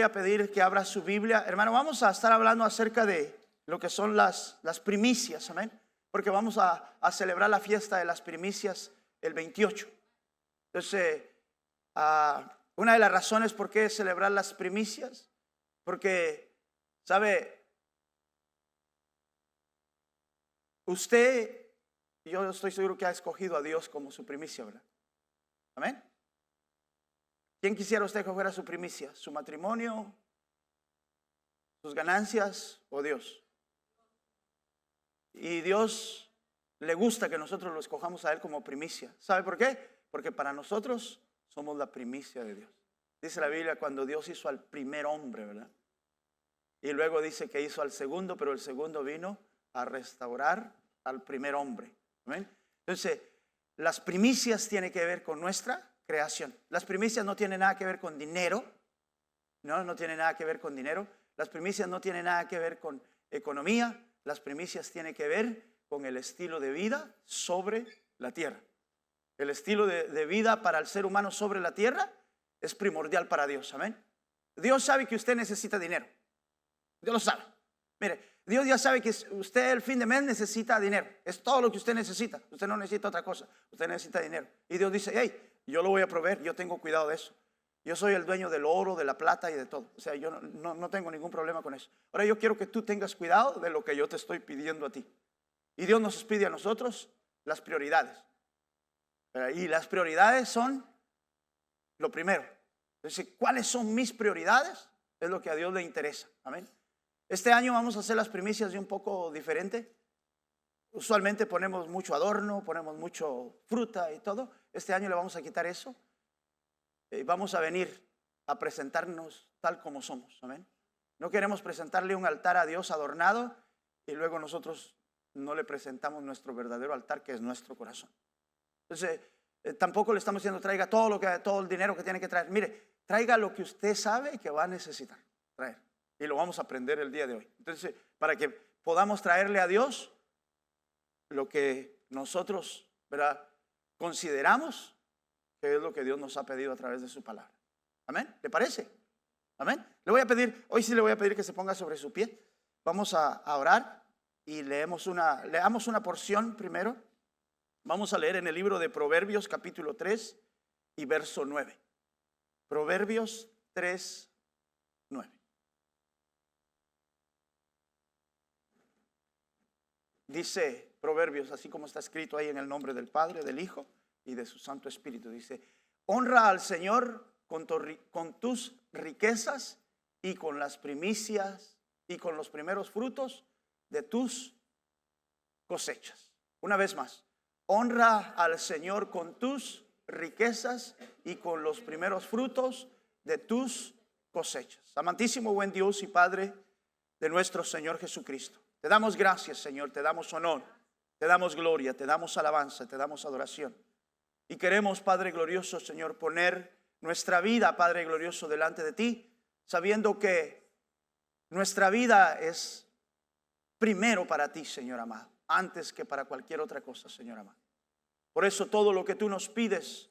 a pedir que abra su Biblia. Hermano, vamos a estar hablando acerca de lo que son las primicias, amén. Porque vamos a celebrar la fiesta de las primicias el 28. Entonces, una de las razones por qué celebrar las primicias, porque, ¿sabe? Usted, yo estoy seguro que ha escogido a Dios como su primicia, ¿verdad? Amén. ¿Quién quisiera usted que fuera su primicia? ¿Su matrimonio, sus ganancias o Dios? Y Dios le gusta que nosotros lo escojamos a Él como primicia. ¿Sabe por qué? Porque para nosotros somos la primicia de Dios. Dice la Biblia cuando Dios hizo al primer hombre, ¿verdad? Y luego dice que hizo al segundo, pero el segundo vino a restaurar al primer hombre. ¿Amén? Entonces, las primicias tienen que ver con nuestra creación. Las primicias no tienen nada que ver con dinero. No tienen nada que ver con dinero. Las primicias no tienen nada que ver con economía. Las primicias tienen que ver con el estilo de vida sobre la tierra. El estilo de vida para el ser humano sobre la tierra es primordial para Dios. Amén. Dios sabe que usted necesita dinero. Dios lo sabe. Mire, Dios ya sabe que usted el fin de mes necesita dinero. Es todo lo que usted necesita. Usted no necesita otra cosa. Usted necesita dinero. Y Dios dice, hey, yo lo voy a proveer. Yo tengo cuidado de eso. Yo soy el dueño del oro, de la plata y de todo. O sea, yo no tengo ningún problema con eso. Ahora yo quiero que tú tengas cuidado de lo que yo te estoy pidiendo a ti. Y Dios nos pide a nosotros las prioridades. Y las prioridades son lo primero. Entonces, ¿cuáles son mis prioridades? Es lo que a Dios le interesa. Amén. Este año vamos a hacer las primicias de un poco diferente. Usualmente ponemos mucho adorno, ponemos mucho fruta y todo. Este año le vamos a quitar eso. Y vamos a venir a presentarnos tal como somos. Amén. No queremos presentarle un altar a Dios adornado y luego nosotros no le presentamos nuestro verdadero altar, que es nuestro corazón. Entonces, tampoco le estamos diciendo traiga todo el dinero que tiene que traer. Mire, traiga lo que usted sabe que va a necesitar traer. Y lo vamos a aprender el día de hoy. Entonces, para que podamos traerle a Dios lo que nosotros, ¿verdad?, consideramos que es lo que Dios nos ha pedido a través de su palabra. ¿Amén? ¿Le parece? ¿Amén? Le voy a pedir, hoy sí le voy a pedir que se ponga sobre su pie. Vamos a orar y leamos una porción primero. Vamos a leer en el libro de Proverbios capítulo 3 y verso 9. Proverbios 3, 9. Dice Proverbios, así como está escrito ahí en el nombre del Padre, del Hijo y de su Santo Espíritu. Dice, honra al Señor con tus riquezas y con las primicias y con los primeros frutos de tus cosechas. Una vez más, honra al Señor con tus riquezas y con los primeros frutos de tus cosechas. Amantísimo buen Dios y Padre de nuestro Señor Jesucristo, te damos gracias, Señor, te damos honor, te damos gloria, te damos alabanza, te damos adoración. Y queremos, Padre glorioso, Señor, poner nuestra vida, Padre glorioso, delante de ti, sabiendo que nuestra vida es primero para ti, Señor amado, antes que para cualquier otra cosa, Señor amado. Por eso todo lo que tú nos pides,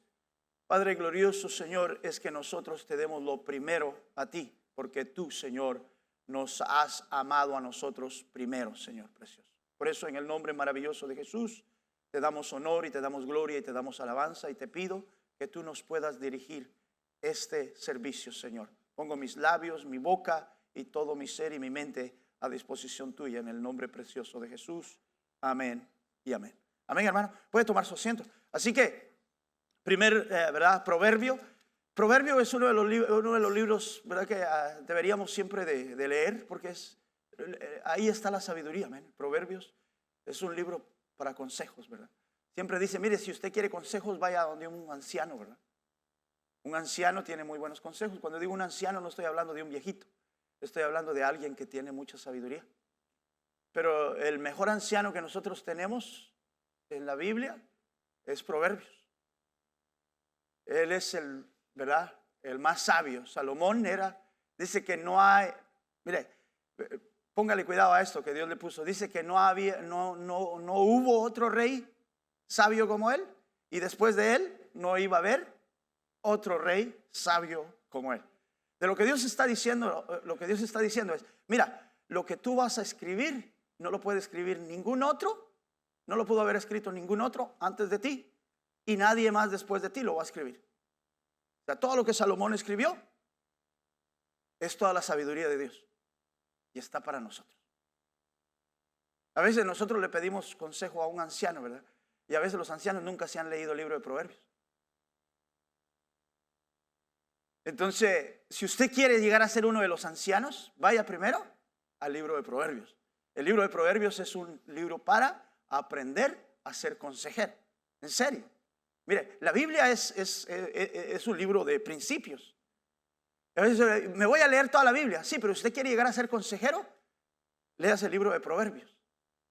Padre glorioso, Señor, es que nosotros te demos lo primero a ti, porque tú, Señor, nos has amado a nosotros primero, Señor precioso. Por eso en el nombre maravilloso de Jesús te damos honor y te damos gloria y te damos alabanza y te pido que tú nos puedas dirigir este servicio, Señor. Pongo mis labios, mi boca y todo mi ser y mi mente a disposición tuya en el nombre precioso de Jesús. Amén y amén. Amén, hermano. Puede tomar su asiento. Así que, ¿verdad? Proverbio es uno de los libros, ¿verdad?, que deberíamos siempre de leer, porque ahí está la sabiduría. Amén. Proverbios es un libro para consejos, ¿verdad? Siempre dice, mire, si usted quiere consejos, vaya donde un anciano, ¿verdad? Un anciano tiene muy buenos consejos. Cuando digo un anciano no estoy hablando de un viejito, estoy hablando de alguien que tiene mucha sabiduría. Pero el mejor anciano que nosotros tenemos en la Biblia es Proverbios. Él es ¿verdad?, el más sabio. Salomón dice que no hay, mire, póngale cuidado a esto que Dios le puso. Dice que no hubo otro rey sabio como él, y después de él no iba a haber otro rey sabio como él. De lo que Dios está diciendo, lo que Dios está diciendo es, mira, lo que tú vas a escribir no lo puede escribir ningún otro, no lo pudo haber escrito ningún otro antes de ti y nadie más después de ti lo va a escribir. O sea, todo lo que Salomón escribió es toda la sabiduría de Dios y está para nosotros. A veces nosotros le pedimos consejo a un anciano, ¿verdad? Y a veces los ancianos nunca se han leído el libro de Proverbios. Entonces, si usted quiere llegar a ser uno de los ancianos, vaya primero al libro de Proverbios. El libro de Proverbios es un libro para aprender a ser consejero. En serio. Mire, la Biblia es un libro de principios. A veces me voy a leer toda la Biblia. Sí, pero si usted quiere llegar a ser consejero, léase el libro de Proverbios.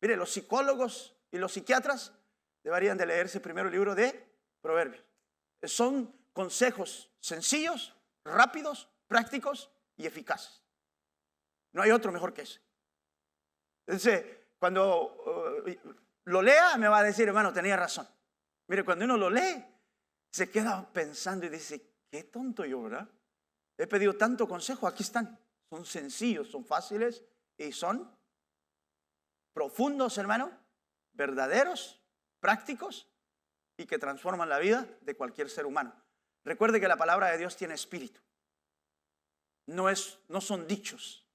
Mire, los psicólogos y los psiquiatras deberían de leerse primero el libro de Proverbios. Son consejos sencillos, rápidos, prácticos y eficaces. No hay otro mejor que ese. Entonces, cuando lo lea, me va a decir, hermano, tenía razón. Mire, cuando uno lo lee, se queda pensando y dice, qué tonto yo, ¿verdad? He pedido tanto consejo, aquí están. Son sencillos, son fáciles y son profundos, hermano, verdaderos, prácticos y que transforman la vida de cualquier ser humano. Recuerde que la palabra de Dios tiene espíritu. No son dichos.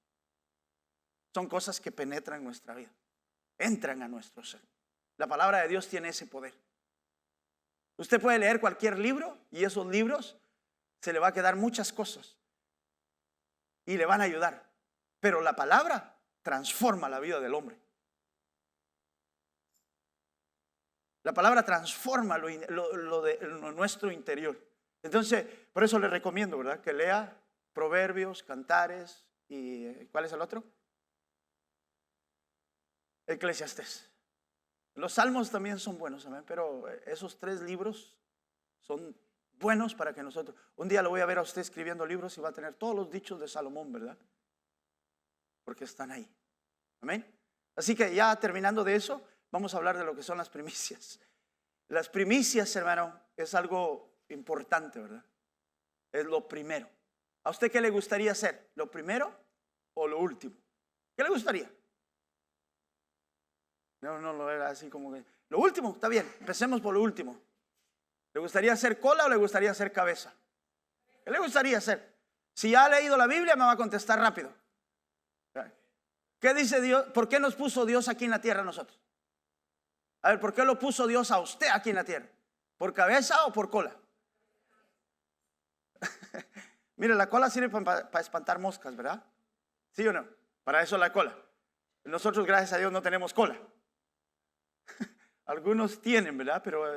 Son cosas que penetran nuestra vida. Entran a nuestro ser. La palabra de Dios tiene ese poder. Usted puede leer cualquier libro y esos libros se le va a quedar muchas cosas y le van a ayudar. Pero la palabra transforma la vida del hombre. La palabra transforma lo de nuestro interior. Entonces, por eso le recomiendo, ¿verdad? Que lea Proverbios, Cantares y ¿cuál es el otro? Eclesiastés. Los salmos también son buenos, ¿saben? Pero esos 3 libros son buenos para que nosotros... Un día lo voy a ver a usted escribiendo libros y va a tener todos los dichos de Salomón, ¿verdad? Porque están ahí. Amén. Así que ya terminando de eso, vamos a hablar de lo que son las primicias. Las primicias, hermano, es algo importante, ¿verdad? Es lo primero. ¿A usted qué le gustaría hacer? ¿Lo primero o lo último? ¿Qué le gustaría? No lo era así como que... Lo último, está bien, empecemos por lo último. ¿Le gustaría hacer cola o le gustaría hacer cabeza? ¿Qué le gustaría hacer? Si ya ha leído la Biblia, me va a contestar rápido. ¿Qué dice Dios? ¿Por qué nos puso Dios aquí en la tierra a nosotros? A ver, ¿por qué lo puso Dios a usted aquí en la tierra? ¿Por cabeza o por cola? Mire, la cola sirve para espantar moscas, ¿verdad? ¿Sí o no? Para eso la cola. Nosotros, gracias a Dios, no tenemos cola. Algunos tienen, ¿verdad? Pero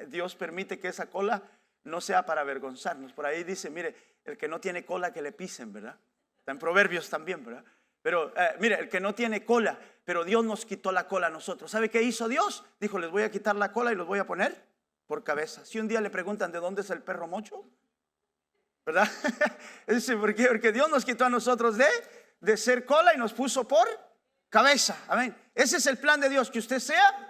Dios permite que esa cola no sea para avergonzarnos. Por ahí dice, mire, el que no tiene cola que le pisen, ¿verdad? Está en Proverbios también, ¿verdad? Pero mire, el que no tiene cola, pero Dios nos quitó la cola a nosotros. ¿Sabe qué hizo Dios? Dijo, les voy a quitar la cola y los voy a poner por cabeza. Si un día le preguntan de dónde es el perro mocho, ¿verdad? ¿Por qué? Porque Dios nos quitó a nosotros de ser cola y nos puso por cabeza. Amén. Ese es el plan de Dios, que usted sea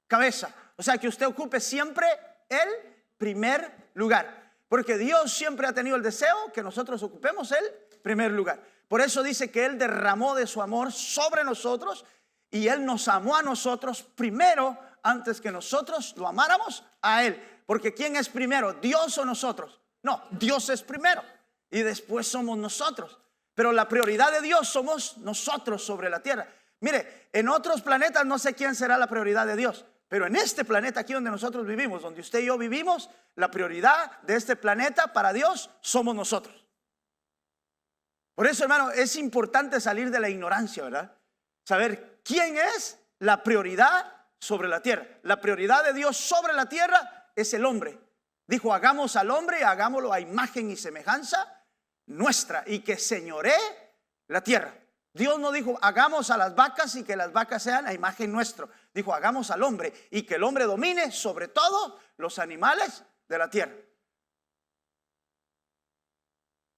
cabeza. O sea, que usted ocupe siempre el primer lugar. Porque Dios siempre ha tenido el deseo que nosotros ocupemos el primer lugar. Por eso dice que Él derramó de su amor sobre nosotros y Él nos amó a nosotros primero antes que nosotros lo amáramos a Él. Porque ¿quién es primero? ¿Dios o nosotros? No, Dios es primero y después somos nosotros. Pero la prioridad de Dios somos nosotros sobre la tierra. Mire, en otros planetas no sé quién será la prioridad de Dios. Pero en este planeta aquí donde nosotros vivimos, donde usted y yo vivimos, la prioridad de este planeta para Dios somos nosotros. Por eso, hermano, es importante salir de la ignorancia, ¿verdad? Saber quién es la prioridad sobre la tierra. La prioridad de Dios sobre la tierra es el hombre. Dijo, hagamos al hombre y hagámoslo a imagen y semejanza nuestra y que señoree la tierra. Dios no dijo, hagamos a las vacas y que las vacas sean a imagen nuestra. Dijo, hagamos al hombre y que el hombre domine sobre todo los animales de la tierra.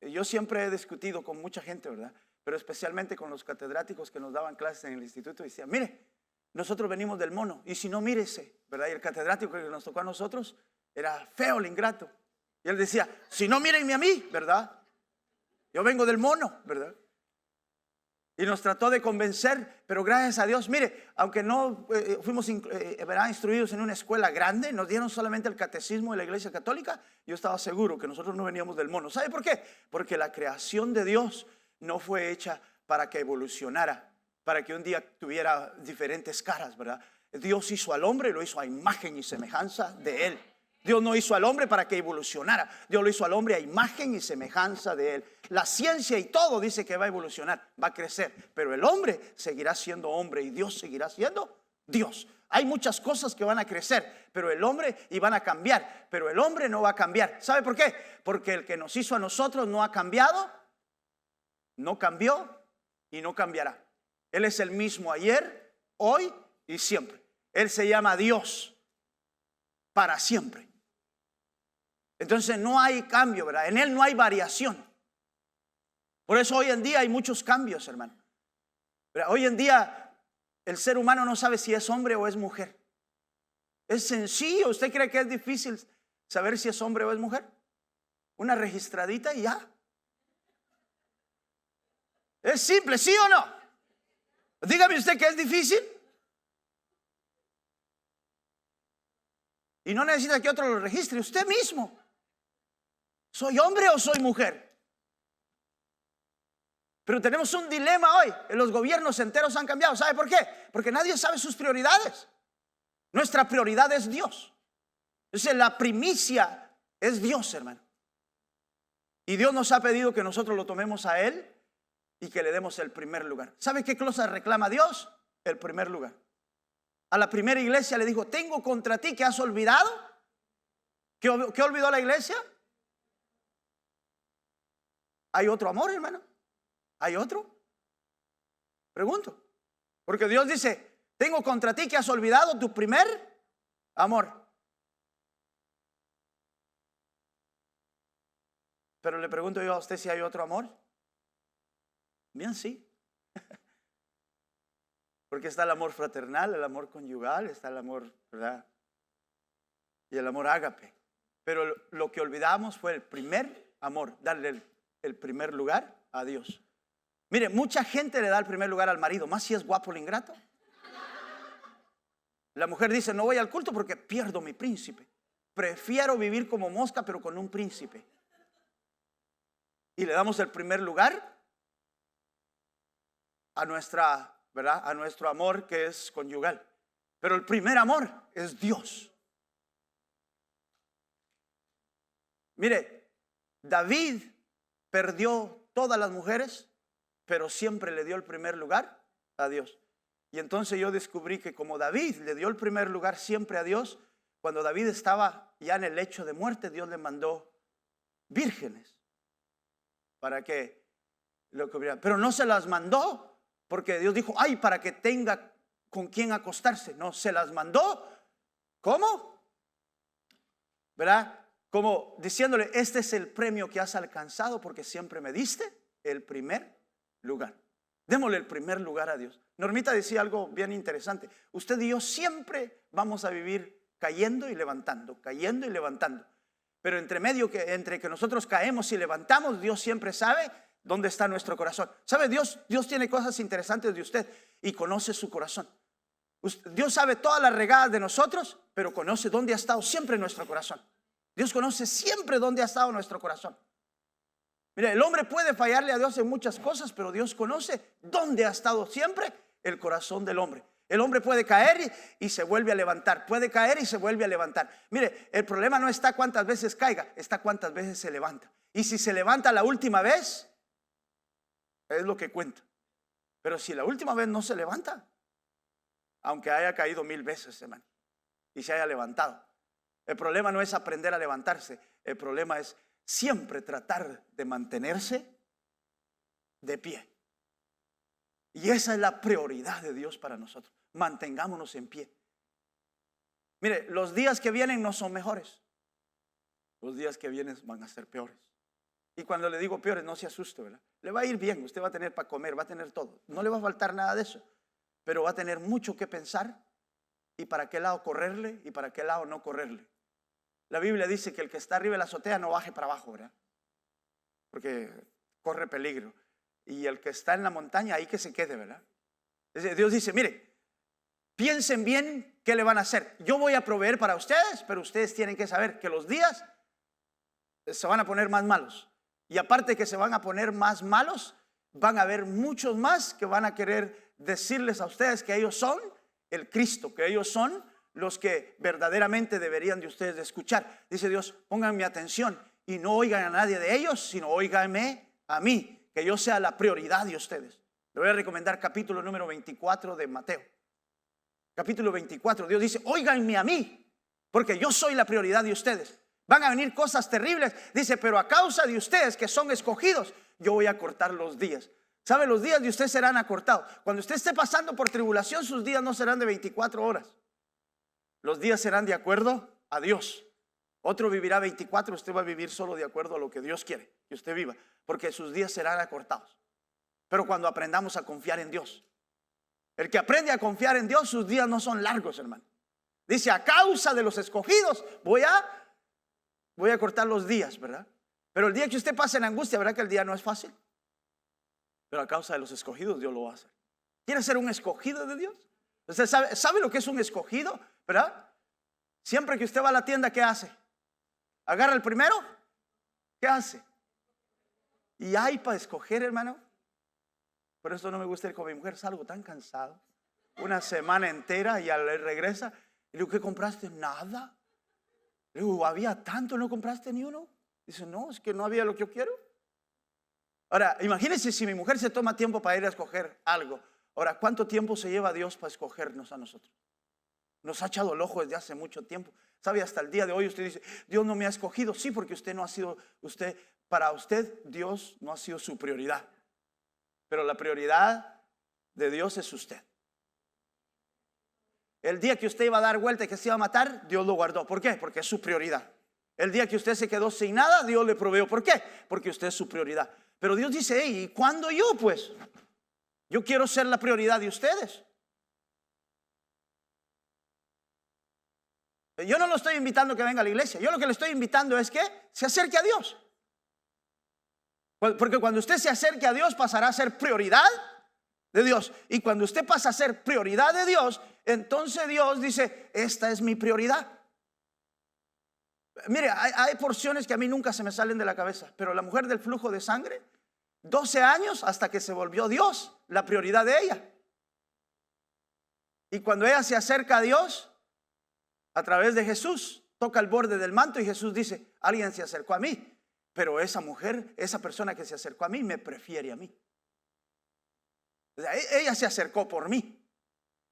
Yo siempre he discutido con mucha gente, ¿verdad? Pero especialmente con los catedráticos que nos daban clases en el instituto. Y decían, mire, nosotros venimos del mono. Y si no, mírese, ¿verdad? Y el catedrático que nos tocó a nosotros era feo, el ingrato. Y él decía, si no, mírenme a mí, ¿verdad? Yo vengo del mono, ¿verdad? Y nos trató de convencer, pero gracias a Dios, mire, aunque no fuimos instruidos en una escuela grande, nos dieron solamente el catecismo de la Iglesia Católica, yo estaba seguro que nosotros no veníamos del mono. ¿Sabe por qué? Porque la creación de Dios no fue hecha para que evolucionara, para que un día tuviera diferentes caras, ¿verdad? Dios hizo al hombre, lo hizo a imagen y semejanza de Él. Dios no hizo al hombre para que evolucionara. Dios lo hizo al hombre a imagen y semejanza de Él. La ciencia y todo dice que va a evolucionar, va a crecer. Pero el hombre seguirá siendo hombre y Dios seguirá siendo Dios. Hay muchas cosas que van a crecer, pero el hombre y van a cambiar. Pero el hombre no va a cambiar. ¿Sabe por qué? Porque el que nos hizo a nosotros no ha cambiado, no cambió y no cambiará. Él es el mismo ayer, hoy y siempre. Él se llama Dios para siempre. Entonces no hay cambio, ¿verdad? En Él no hay variación. Por eso hoy en día hay muchos cambios, hermano. ¿Verdad? Hoy en día el ser humano no sabe si es hombre o es mujer. Es sencillo. ¿Usted cree que es difícil saber si es hombre o es mujer? Una registradita y ya. Es simple, ¿sí o no? Dígame usted que es difícil. Y no necesita que otro lo registre, usted mismo. ¿Soy hombre o soy mujer? Pero tenemos un dilema hoy. Los gobiernos enteros han cambiado. ¿Sabe por qué? Porque nadie sabe sus prioridades. Nuestra prioridad es Dios. Entonces la primicia es Dios, hermano. Y Dios nos ha pedido que nosotros lo tomemos a Él y que le demos el primer lugar. ¿Sabe qué cosa reclama Dios? El primer lugar. A la primera iglesia le dijo: tengo contra ti que has olvidado. ¿Qué olvidó la iglesia? ¿Hay otro amor, hermano? ¿Hay otro? Pregunto. Porque Dios dice: tengo contra ti que has olvidado tu primer amor. Pero le pregunto yo a usted si hay otro amor. Bien, sí. Porque está el amor fraternal, el amor conyugal, está el amor, ¿verdad? Y el amor ágape. Pero lo que olvidamos fue el primer amor, darle el primer lugar a Dios. Mire, mucha gente le da el primer lugar al marido, más si es guapo el ingrato. La mujer dice: no voy al culto porque pierdo mi príncipe. Prefiero vivir como mosca pero con un príncipe. Y le damos el primer lugar a nuestra, ¿verdad? A nuestro amor que es conyugal. Pero el primer amor es Dios. Mire, David perdió todas las mujeres, pero siempre le dio el primer lugar a Dios. Y entonces yo descubrí que como David le dio el primer lugar siempre a Dios, cuando David estaba ya en el lecho de muerte, Dios le mandó vírgenes para que lo cubrieran. Pero no se las mandó porque Dios dijo: ay, para que tenga con quién acostarse. No, se las mandó. ¿Cómo? ¿Verdad? Como diciéndole: este es el premio que has alcanzado porque siempre me diste el primer lugar. Démosle el primer lugar a Dios. Normita decía algo bien interesante: usted y yo siempre vamos a vivir cayendo y levantando, cayendo y levantando. Pero entre que nosotros caemos y levantamos, Dios siempre sabe dónde está nuestro corazón. ¿Sabe? Dios tiene cosas interesantes de usted y conoce su corazón. Dios sabe todas las regadas de nosotros, pero conoce dónde ha estado siempre nuestro corazón. Dios conoce siempre dónde ha estado nuestro corazón. Mira, el hombre puede fallarle a Dios en muchas cosas, pero Dios conoce dónde ha estado siempre el corazón del hombre. El hombre puede caer y se vuelve a levantar. Puede caer y se vuelve a levantar. Mire, el problema no está cuántas veces caiga, está cuántas veces se levanta. Y si se levanta la última vez, es lo que cuenta. Pero si la última vez no se levanta, aunque haya caído 1000 veces, hermano, y se haya levantado, el problema no es aprender a levantarse. El problema es siempre tratar de mantenerse de pie. Y esa es la prioridad de Dios para nosotros. Mantengámonos en pie. Mire, los días que vienen no son mejores. Los días que vienen van a ser peores. Y cuando le digo peores, no se asuste, ¿verdad? Le va a ir bien, usted va a tener para comer, va a tener todo. No le va a faltar nada de eso. Pero va a tener mucho que pensar y para qué lado correrle y para qué lado no correrle. La Biblia dice que el que está arriba de la azotea no baje para abajo, ¿verdad? Porque corre peligro. Y el que está en la montaña, ahí que se quede, ¿verdad? Dios dice, mire, piensen bien qué le van a hacer. Yo voy a proveer para ustedes, pero ustedes tienen que saber que los días se van a poner más malos. Y aparte que se van a poner más malos, van a haber muchos más que van a querer decirles a ustedes que ellos son el Cristo, que ellos son los que verdaderamente deberían de ustedes de escuchar. Dice Dios, pongan mi atención y no oigan a nadie de ellos, sino óiganme a mí, que yo sea la prioridad de ustedes. Le voy a recomendar capítulo número 24 de Mateo. Capítulo 24, Dios dice, óiganme a mí, porque yo soy la prioridad de ustedes. Van a venir cosas terribles, dice, pero a causa de ustedes que son escogidos, yo voy a cortar los días. ¿Sabe? Los días de usted serán acortados. Cuando usted esté pasando por tribulación, sus días no serán de 24 horas. Los días serán de acuerdo a Dios. Otro vivirá 24, usted va a vivir solo de acuerdo a lo que Dios quiere que usted viva, porque sus días serán acortados. Pero cuando aprendamos a confiar en Dios, el que aprende a confiar en Dios, sus días no son largos, hermano. Dice, a causa de los escogidos, voy a cortar los días, ¿verdad? Pero el día que usted pase en angustia, ¿verdad que el día no es fácil? Pero a causa de los escogidos, Dios lo va a hacer. ¿Quiere ser un escogido de Dios? ¿Usted sabe lo que es un escogido? ¿Verdad? Siempre que usted va a la tienda, ¿qué hace? Agarra el primero. ¿Qué hace? Y hay para escoger, hermano. Por eso no me gusta ir con mi mujer. Salgo tan cansado. Una semana entera y al regresa. Y le digo, ¿qué compraste? Nada. Le digo, había tanto, ¿no compraste ni uno? Dice, no, es que no había lo que yo quiero. Ahora, imagínense si mi mujer se toma tiempo para ir a escoger algo. Ahora, ¿cuánto tiempo se lleva Dios para escogernos a nosotros? Nos ha echado el ojo desde hace mucho tiempo. ¿Sabe? Hasta el día de hoy usted dice, Dios no me ha escogido. Sí, porque usted no ha sido, para usted Dios no ha sido su prioridad. Pero la prioridad de Dios es usted. El día que usted iba a dar vuelta y que se iba a matar, Dios lo guardó. ¿Por qué? Porque es su prioridad. El día que usted se quedó sin nada, Dios le proveyó. ¿Por qué? Porque usted es su prioridad. Pero Dios dice, hey, ¿y cuándo yo? Pues yo quiero ser la prioridad de ustedes. Yo no lo estoy invitando a que venga a la iglesia. Yo lo que le estoy invitando es que se acerque a Dios. Porque cuando usted se acerque a Dios, pasará a ser prioridad de Dios. Y cuando usted pasa a ser prioridad de Dios, entonces Dios dice, esta es mi prioridad. Mire, hay porciones que a mí nunca se me salen de la cabeza. Pero la mujer del flujo de sangre, 12 años hasta que se volvió Dios la prioridad de ella. Y cuando ella se acerca a Dios, a través de Jesús, toca el borde del manto y Jesús dice, alguien se acercó a mí. Pero esa mujer, esa persona que se acercó a mí, me prefiere a mí. Ella se acercó por mí.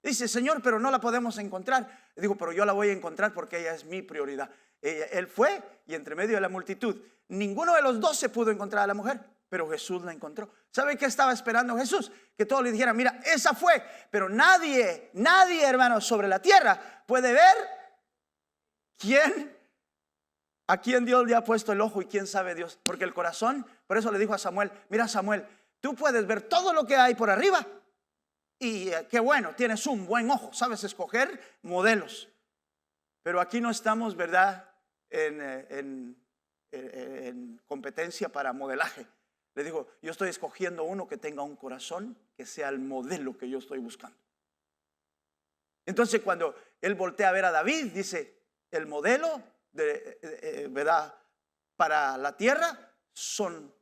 Dice, Señor, pero no la podemos encontrar. Le digo, pero yo la voy a encontrar porque ella es mi prioridad. Él fue y entre medio de la multitud, ninguno de los 12 pudo encontrar a la mujer, pero Jesús la encontró. ¿Sabe qué estaba esperando Jesús? Que todos le dijeran, mira, esa fue. Pero nadie, hermano, sobre la tierra puede ver a quién Dios le ha puesto el ojo y quién sabe Dios. Porque el corazón, por eso le dijo a Samuel, mira Samuel, tú puedes ver todo lo que hay por arriba. Y qué bueno, tienes un buen ojo, sabes escoger modelos. Pero aquí no estamos, ¿verdad?, en competencia para modelaje. Le digo, yo estoy escogiendo uno que tenga un corazón que sea el modelo que yo estoy buscando. Entonces cuando él voltea a ver a David, dice, el modelo ¿verdad?, para la tierra son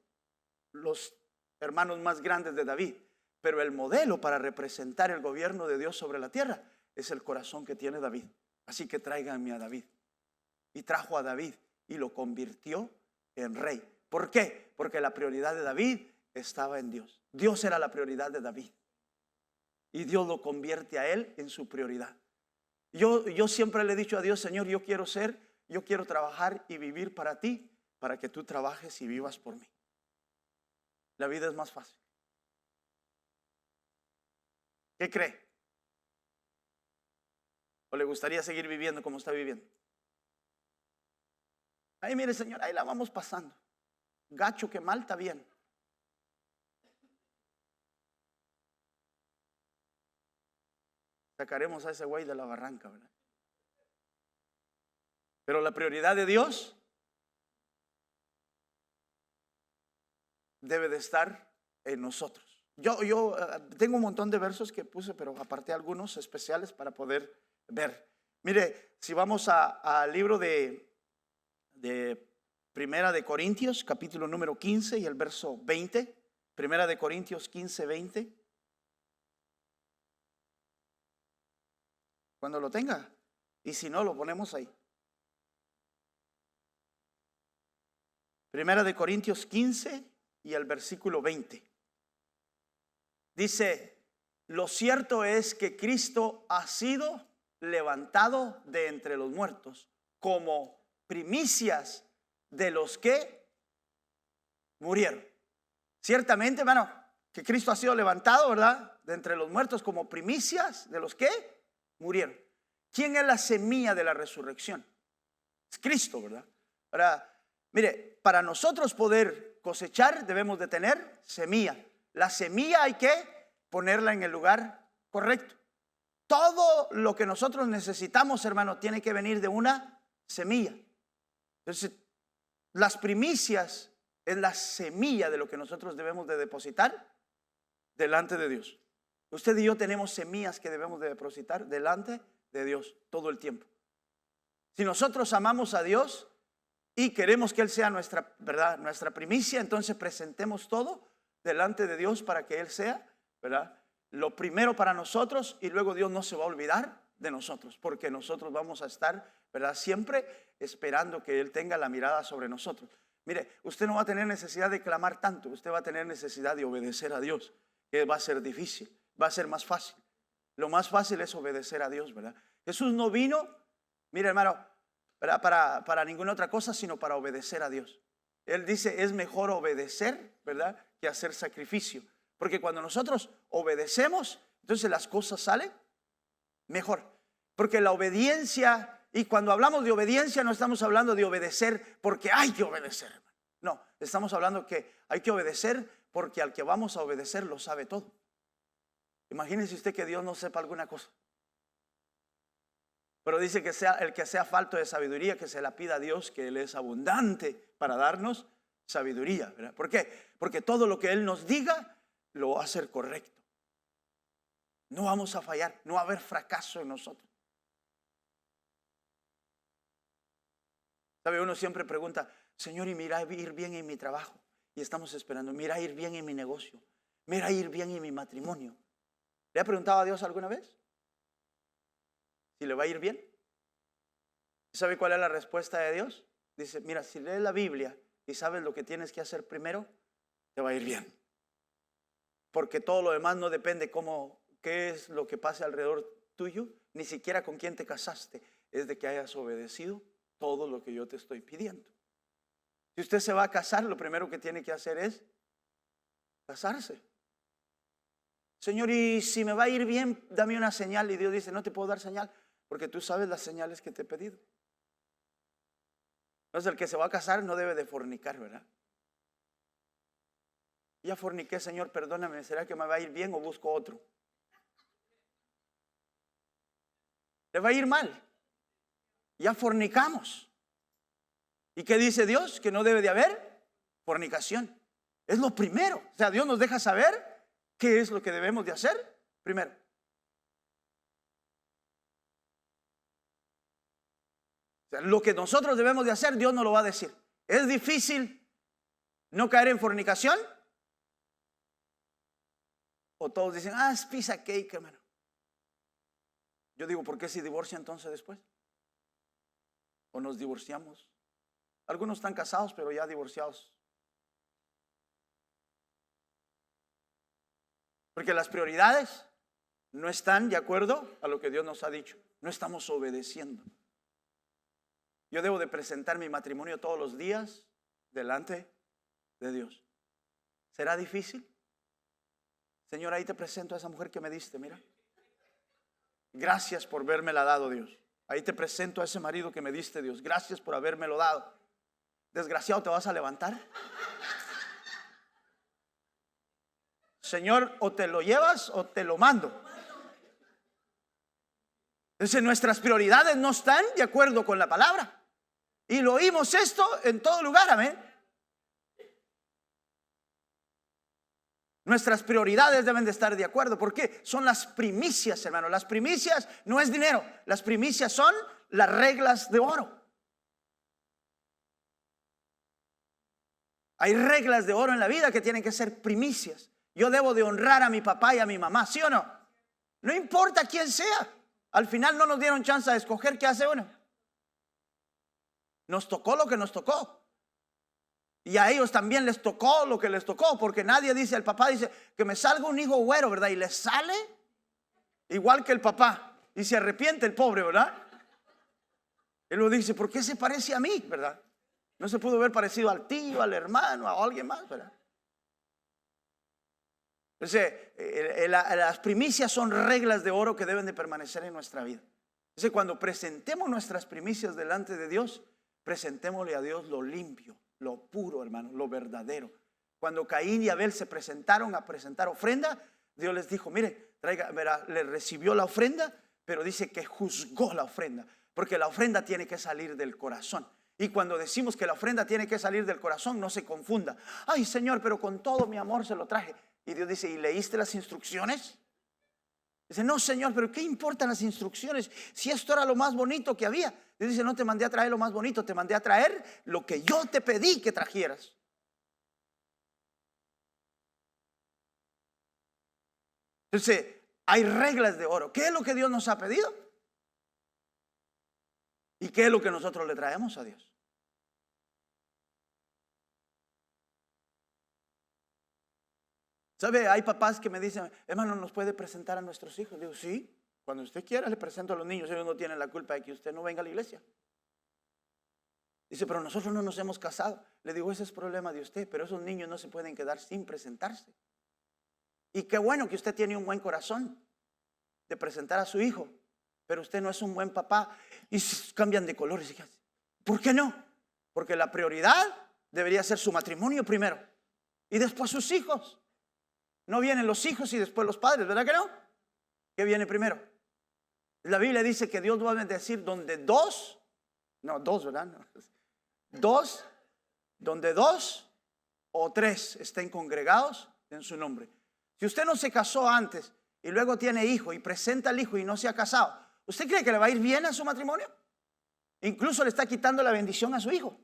los hermanos más grandes de David. Pero el modelo para representar el gobierno de Dios sobre la tierra es el corazón que tiene David. Así que tráiganme a David. Y trajo a David y lo convirtió en rey. ¿Por qué? Porque la prioridad de David estaba en Dios. Dios era la prioridad de David. Y Dios lo convierte a él en su prioridad. Yo siempre le he dicho a Dios, Señor, yo quiero trabajar y vivir para ti, para que tú trabajes y vivas por mí. La vida es más fácil. ¿Qué cree? ¿O le gustaría seguir viviendo como está viviendo? Ay, mire, Señor, ahí la vamos pasando. Gacho que mal está bien. Sacaremos a ese güey de la barranca, ¿verdad? Pero la prioridad de Dios debe de estar en nosotros. Yo tengo un montón de versos que puse, pero aparté algunos especiales para poder ver. Mire, si vamos al libro de Primera de Corintios, capítulo número 15 y el verso 20. Primera de Corintios 15, 20. Cuando lo tenga. Y si no, lo ponemos ahí. Primera de Corintios 15 y el versículo 20. Dice, lo cierto es que Cristo ha sido levantado de entre los muertos como primicias de los que murieron. Ciertamente, hermano, que Cristo ha sido levantado, ¿verdad? De entre los muertos como primicias de los que murieron. ¿Quién es la semilla de la resurrección? Es Cristo, ¿verdad? Ahora, mire, para nosotros poder cosechar debemos de tener semilla. La semilla hay que ponerla en el lugar correcto. Todo lo que nosotros necesitamos, hermano, tiene que venir de una semilla. Entonces, las primicias es la semilla de lo que nosotros debemos de depositar delante de Dios. Usted y yo tenemos semillas que debemos de depositar delante de Dios todo el tiempo. Si nosotros amamos a Dios y queremos que Él sea nuestra, ¿verdad?, nuestra primicia, entonces presentemos todo delante de Dios para que Él sea, ¿verdad?, lo primero para nosotros, y luego Dios no se va a olvidar de nosotros, porque nosotros vamos a estar, ¿verdad?, siempre esperando que Él tenga la mirada sobre nosotros. Mire, usted no va a tener necesidad de clamar tanto, usted va a tener necesidad de obedecer a Dios, que va a ser difícil, va a ser más fácil. Lo más fácil es obedecer a Dios, ¿verdad? Jesús no vino, mire, hermano, ¿verdad?, para ninguna otra cosa, sino para obedecer a Dios. Él dice, es mejor obedecer, ¿verdad?, que hacer sacrificio. Porque cuando nosotros obedecemos, entonces las cosas salen mejor. Porque la obediencia, y cuando hablamos de obediencia no estamos hablando de obedecer porque hay que obedecer. No, estamos hablando que hay que obedecer porque al que vamos a obedecer lo sabe todo. Imagínese usted que Dios no sepa alguna cosa. Pero dice que sea el que sea falto de sabiduría, que se la pida a Dios, que Él es abundante para darnos sabiduría, ¿verdad? ¿Por qué? Porque todo lo que Él nos diga lo va a hacer correcto. No vamos a fallar, no va a haber fracaso en nosotros. ¿Sabe? Uno siempre pregunta, Señor, ¿y mira ir bien en mi trabajo? Y estamos esperando, mira ir bien en mi negocio, mira ir bien en mi matrimonio. ¿Le ha preguntado a Dios alguna vez si le va a ir bien? ¿Sabe cuál es la respuesta de Dios? Dice, mira, si lees la Biblia y sabes lo que tienes que hacer primero, te va a ir bien. Porque todo lo demás no depende qué es lo que pase alrededor tuyo, ni siquiera con quién te casaste, es de que hayas obedecido todo lo que yo te estoy pidiendo. Si usted se va a casar, lo primero que tiene que hacer es casarse. Señor, y si me va a ir bien, dame una señal. Y Dios dice, no te puedo dar señal, porque tú sabes las señales que te he pedido. Entonces el que se va a casar no debe de fornicar, ¿verdad? Ya forniqué, Señor, perdóname, ¿será que me va a ir bien o busco otro? Le va a ir mal. Ya fornicamos. ¿Y qué dice Dios? Que no debe de haber fornicación. Es lo primero. O sea, Dios nos deja saber qué es lo que debemos de hacer primero. O sea, lo que nosotros debemos de hacer, Dios nos lo va a decir. ¿Es difícil no caer en fornicación? O todos dicen, es piece of cake, hermano. Yo digo, ¿por qué se divorcia entonces después? ¿O nos divorciamos? Algunos están casados, pero ya divorciados. Porque las prioridades no están de acuerdo a lo que Dios nos ha dicho. No estamos obedeciendo. Yo debo de presentar mi matrimonio todos los días delante de Dios. ¿Será difícil? Señor, ahí te presento a esa mujer que me diste, mira. Gracias por habérmela dado, Dios. Ahí te presento a ese marido que me diste, Dios. Gracias por habérmelo dado. Desgraciado, ¿te vas a levantar? Señor, o te lo llevas o te lo mando. Entonces nuestras prioridades no están de acuerdo con la palabra. Y lo oímos esto en todo lugar, amén. Nuestras prioridades deben de estar de acuerdo. ¿Por qué? Son las primicias, hermano. Las primicias no es dinero. Las primicias son las reglas de oro. Hay reglas de oro en la vida que tienen que ser primicias. Yo debo de honrar a mi papá y a mi mamá, ¿sí o no? No importa quién sea. Al final no nos dieron chance de escoger qué hace uno. Nos tocó lo que nos tocó. Y a ellos también les tocó lo que les tocó, porque nadie dice, el papá dice, que me salga un hijo güero, ¿verdad? Y le sale igual que el papá. Y se arrepiente el pobre, ¿verdad? Él lo dice, ¿por qué se parece a mí, verdad? No se pudo haber parecido al tío, al hermano, a alguien más, ¿verdad? Entonces, las primicias son reglas de oro que deben de permanecer en nuestra vida. Entonces, cuando presentemos nuestras primicias delante de Dios, presentémosle a Dios lo limpio, lo puro, hermano, lo verdadero. Cuando Caín y Abel se presentaron a presentar ofrenda, Dios les dijo, mire, traiga, verá, le recibió la ofrenda, pero dice que juzgó la ofrenda, porque la ofrenda tiene que salir del corazón. Y cuando decimos que la ofrenda tiene que salir del corazón, no se confunda. Ay, Señor, pero con todo mi amor se lo traje. Y Dios dice, ¿y leíste las instrucciones? Dice, no, Señor, pero ¿qué importan las instrucciones? Si esto era lo más bonito que había. Dios dice, no te mandé a traer lo más bonito, te mandé a traer lo que yo te pedí que trajeras. Entonces, hay reglas de oro. ¿Qué es lo que Dios nos ha pedido? ¿Y qué es lo que nosotros le traemos a Dios? ¿Sabe? Hay papás que me dicen, hermano, ¿nos puede presentar a nuestros hijos? Digo, sí, cuando usted quiera le presento a los niños. Ellos no tienen la culpa de que usted no venga a la iglesia. Dice, pero nosotros no nos hemos casado. Le digo, ese es problema de usted, pero esos niños no se pueden quedar sin presentarse. Y qué bueno que usted tiene un buen corazón de presentar a su hijo, pero usted no es un buen papá. Y cambian de colores. ¿Por qué no? Porque la prioridad debería ser su matrimonio primero y después sus hijos. No vienen los hijos y después los padres, ¿verdad que no? ¿Qué viene primero? La Biblia dice que Dios va a bendecir donde dos, ¿verdad? No. Donde dos o tres estén congregados en su nombre. Si usted no se casó antes y luego tiene hijo y presenta al hijo y no se ha casado, ¿usted cree que le va a ir bien a su matrimonio? Incluso le está quitando la bendición a su hijo.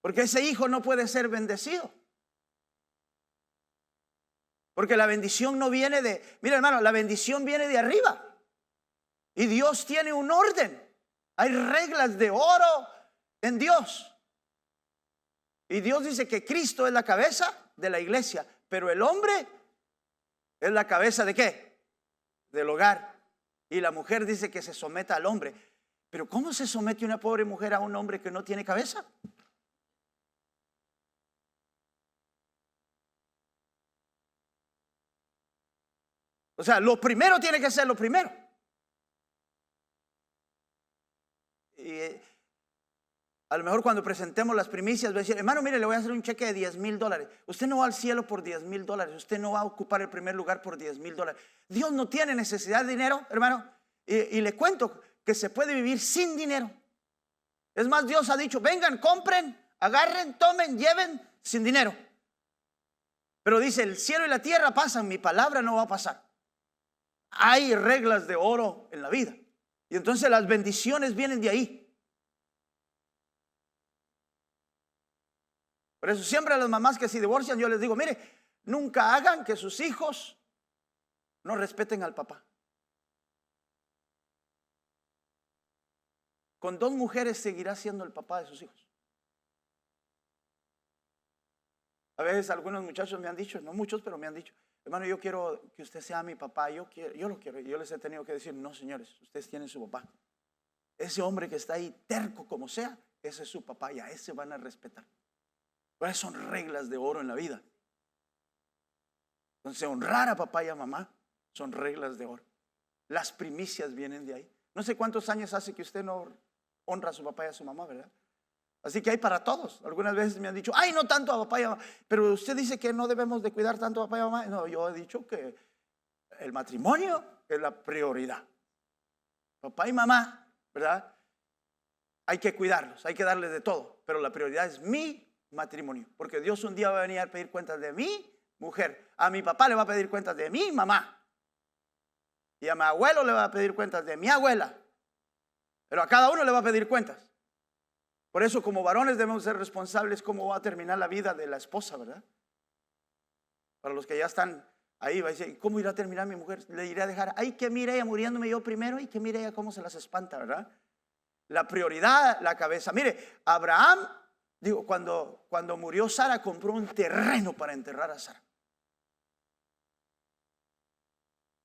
Porque ese hijo no puede ser bendecido. Porque la bendición no viene de, mira hermano, la bendición viene de arriba. Y Dios tiene un orden. Hay reglas de oro en Dios. Y Dios dice que Cristo es la cabeza de la iglesia. Pero el hombre es la cabeza ¿de qué? Del hogar. Y la mujer dice que se someta al hombre. Pero ¿cómo se somete una pobre mujer a un hombre que no tiene cabeza? O sea, lo primero tiene que ser lo primero. Y a lo mejor cuando presentemos las primicias va a decir, hermano, mire, le voy a hacer un cheque de $10,000. Usted no va al cielo por $10,000. Usted no va a ocupar el primer lugar por $10,000. Dios no tiene necesidad de dinero, hermano. Y le cuento que se puede vivir sin dinero. Es más, Dios ha dicho, vengan, compren, agarren, tomen, lleven sin dinero. Pero dice, el cielo y la tierra pasan, mi palabra no va a pasar. Hay reglas de oro en la vida. Y entonces las bendiciones vienen de ahí. Por eso siempre a las mamás que se divorcian yo les digo, mire, nunca hagan que sus hijos no respeten al papá. Con dos mujeres seguirá siendo el papá de sus hijos. A veces algunos muchachos me han dicho, no muchos, pero me han dicho, hermano, yo quiero que usted sea mi papá, yo lo quiero. Y yo les he tenido que decir, no señores, ustedes tienen su papá. Ese hombre que está ahí terco como sea, ese es su papá y a ese van a respetar. ¿Cuáles son reglas de oro en la vida? Entonces honrar a papá y a mamá son reglas de oro. Las primicias vienen de ahí. No sé cuántos años hace que usted no honra a su papá y a su mamá, ¿verdad? Así que hay para todos. Algunas veces me han dicho, ay, no tanto a papá y a mamá. Pero usted dice que no debemos de cuidar tanto a papá y a mamá. No, yo he dicho que el matrimonio es la prioridad. Papá y mamá, ¿verdad? Hay que cuidarlos, hay que darles de todo. Pero la prioridad es mi matrimonio. Porque Dios un día va a venir a pedir cuentas de mi mujer. A mi papá le va a pedir cuentas de mi mamá. Y a mi abuelo le va a pedir cuentas de mi abuela. Pero a cada uno le va a pedir cuentas. Por eso como varones debemos ser responsables cómo va a terminar la vida de la esposa, ¿verdad? Para los que ya están ahí, va a decir, ¿cómo irá a terminar mi mujer? Le iré a dejar, ay, que mire ella muriéndome yo primero y que mire ella cómo se las espanta, ¿verdad? La prioridad, la cabeza. Mire, Abraham, digo, cuando murió Sara, compró un terreno para enterrar a Sara.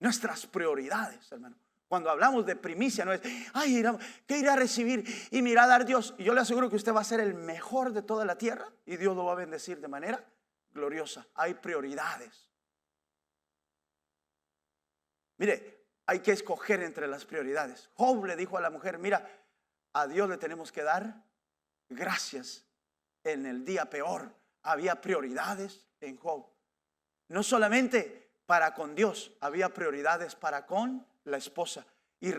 Nuestras prioridades, hermano. Cuando hablamos de primicia, no es, ay, ¿qué irá a recibir? Y me irá a dar Dios. Y yo le aseguro que usted va a ser el mejor de toda la tierra y Dios lo va a bendecir de manera gloriosa. Hay prioridades. Mire, hay que escoger entre las prioridades. Job le dijo a la mujer, mira, a Dios le tenemos que dar gracias en el día peor. Había prioridades en Job. No solamente para con Dios, había prioridades para con la esposa. Y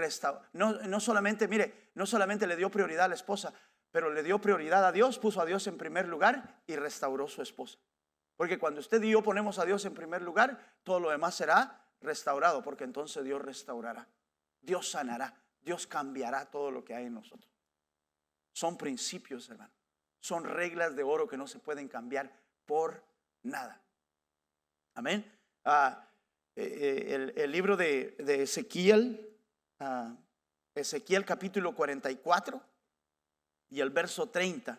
no solamente, mire, no solamente le dio prioridad a la esposa, pero le dio prioridad a Dios, puso a Dios en primer lugar y restauró su esposa. Porque cuando usted y yo ponemos a Dios en primer lugar, todo lo demás será restaurado, porque entonces Dios restaurará, Dios sanará, Dios cambiará todo lo que hay en nosotros. Son principios, hermano. Son reglas de oro que no se pueden cambiar por nada. Amén. El libro de Ezequiel, Ezequiel capítulo 44 y el verso 30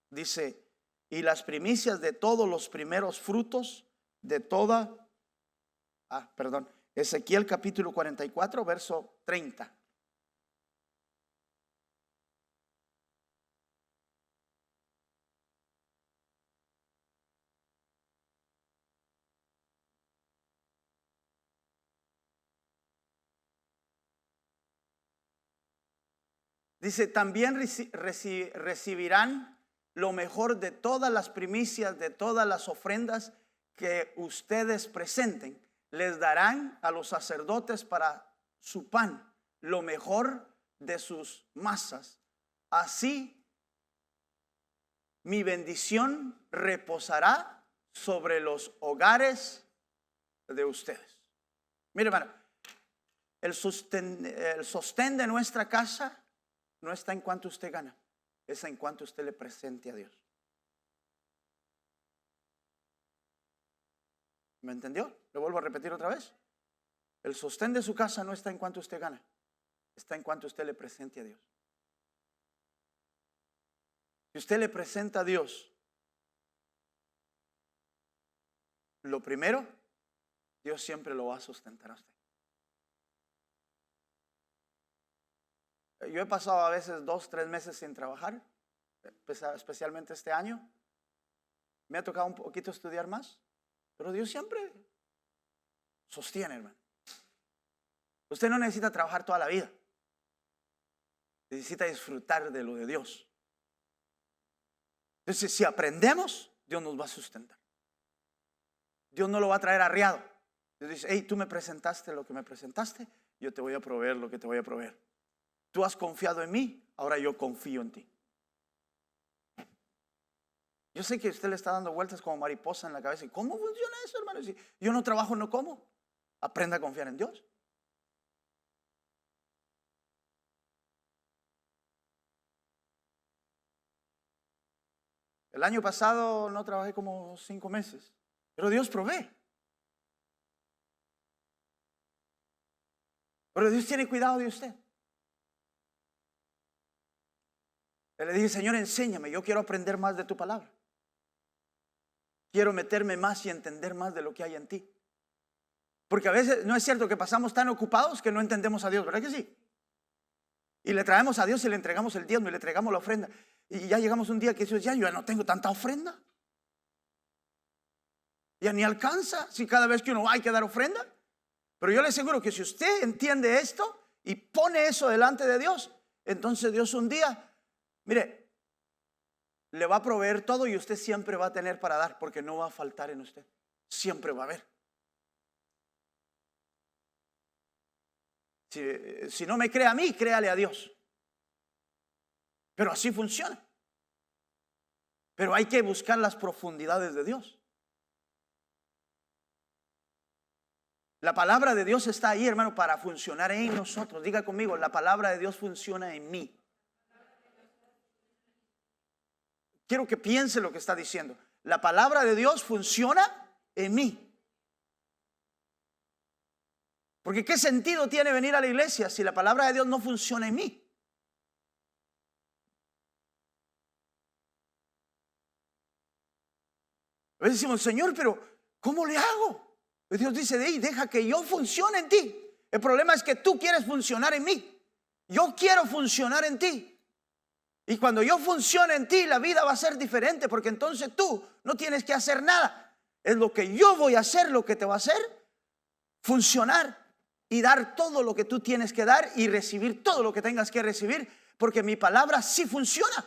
dice, y las primicias de todos los primeros frutos de toda, Ezequiel capítulo 44 verso 30. Dice, también recibirán lo mejor de todas las primicias, de todas las ofrendas que ustedes presenten. Les darán a los sacerdotes para su pan, lo mejor de sus masas. Así, mi bendición reposará sobre los hogares de ustedes. Mire, hermano, el sostén de nuestra casa no está en cuanto usted gana, es en cuanto usted le presente a Dios. ¿Me entendió? Le vuelvo a repetir otra vez. El sostén de su casa no está en cuanto usted gana, está en cuanto usted le presente a Dios. Si usted le presenta a Dios lo primero, Dios siempre lo va a sustentar a usted. Yo he pasado a veces 2, 3 meses sin trabajar, especialmente este año. Me ha tocado un poquito estudiar más, pero Dios siempre sostiene, hermano. Usted no necesita trabajar toda la vida. Necesita disfrutar de lo de Dios. Entonces, si aprendemos, Dios nos va a sustentar. Dios no lo va a traer arriado. Dios dice, hey, tú me presentaste lo que me presentaste, yo te voy a proveer lo que te voy a proveer. Tú has confiado en mí, ahora yo confío en ti. Yo sé que usted le está dando vueltas como mariposa en la cabeza. ¿Y cómo funciona eso, hermano? Si yo no trabajo, no como. Aprenda a confiar en Dios. El año pasado no trabajé como 5 meses, pero Dios provee. Pero Dios tiene cuidado de usted. Le dije, Señor, enséñame, yo quiero aprender más de tu palabra. Quiero meterme más y entender más de lo que hay en ti. Porque a veces no es cierto que pasamos tan ocupados que no entendemos a Dios, ¿verdad que sí? Y le traemos a Dios y le entregamos el diezmo y le entregamos la ofrenda. Y ya llegamos un día que Dios, ya yo no tengo tanta ofrenda. Ya ni alcanza si cada vez que uno va hay que dar ofrenda. Pero yo le aseguro que si usted entiende esto y pone eso delante de Dios, entonces Dios un día, mire, le va a proveer todo y usted siempre va a tener para dar, porque no va a faltar en usted. Siempre va a haber. Si no me cree a mí, créale a Dios. Pero así funciona. Pero hay que buscar las profundidades de Dios. La palabra de Dios está ahí, hermano, para funcionar en nosotros. Diga conmigo, la palabra de Dios funciona en mí. Quiero que piense lo que está diciendo. La palabra de Dios funciona en mí. Porque ¿qué sentido tiene venir a la iglesia si la palabra de Dios no funciona en mí? A veces decimos, Señor, pero ¿cómo le hago? Pues Dios dice, deja que yo funcione en ti. El problema es que tú quieres funcionar en mí. Yo quiero funcionar en ti. Y cuando yo funcione en ti, la vida va a ser diferente, porque entonces tú no tienes que hacer nada. Es lo que yo voy a hacer lo que te va a hacer funcionar y dar todo lo que tú tienes que dar y recibir todo lo que tengas que recibir, porque mi palabra sí funciona.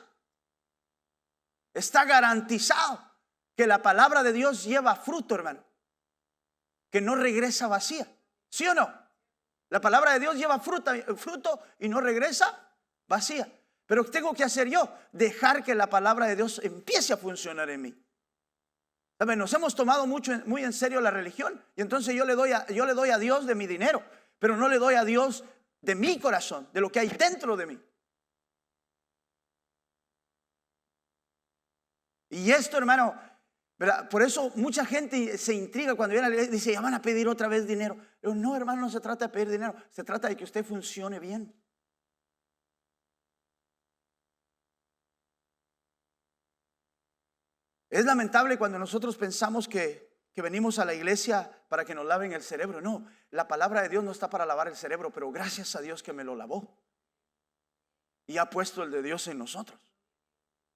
Está garantizado que la palabra de Dios lleva fruto, hermano, que no regresa vacía. ¿Sí o no? La palabra de Dios lleva fruto y no regresa vacía. Pero ¿qué tengo que hacer yo? Dejar que la palabra de Dios empiece a funcionar en mí. ¿Saben? Nos hemos tomado muy en serio la religión, y entonces yo le doy a Dios de mi dinero, pero no le doy a Dios de mi corazón, de lo que hay dentro de mí. Y esto, hermano, ¿verdad? Por eso mucha gente se intriga cuando viene a la iglesia y dice, ya van a pedir otra vez dinero. Pero no, hermano, no se trata de pedir dinero, se trata de que usted funcione bien. Es lamentable cuando nosotros pensamos que venimos a la iglesia para que nos laven el cerebro. No, la palabra de Dios no está para lavar el cerebro, pero gracias a Dios que me lo lavó y ha puesto el de Dios en nosotros,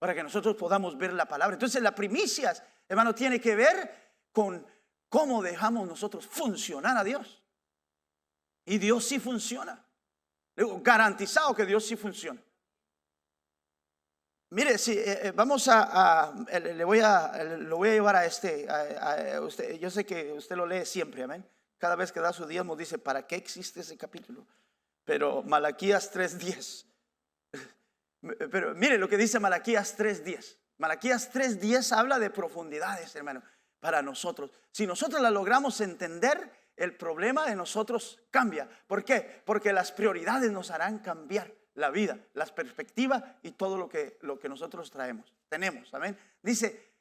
para que nosotros podamos ver la palabra. Entonces la primicias, hermano, tiene que ver con cómo dejamos nosotros funcionar a Dios. Y Dios sí funciona. Digo, garantizado que Dios sí funciona. Mire, si vamos lo voy a llevar a usted. Yo sé que usted lo lee siempre, amén. Cada vez que da su diezmo dice, ¿para qué existe ese capítulo? Pero Malaquías 3:10. Pero mire lo que dice Malaquías 3:10. Malaquías 3:10 habla de profundidades, hermano, para nosotros. Si nosotros la logramos entender, el problema de nosotros cambia. ¿Por qué? Porque las prioridades nos harán cambiar la vida, las perspectivas y todo lo que nosotros tenemos, amén. Dice,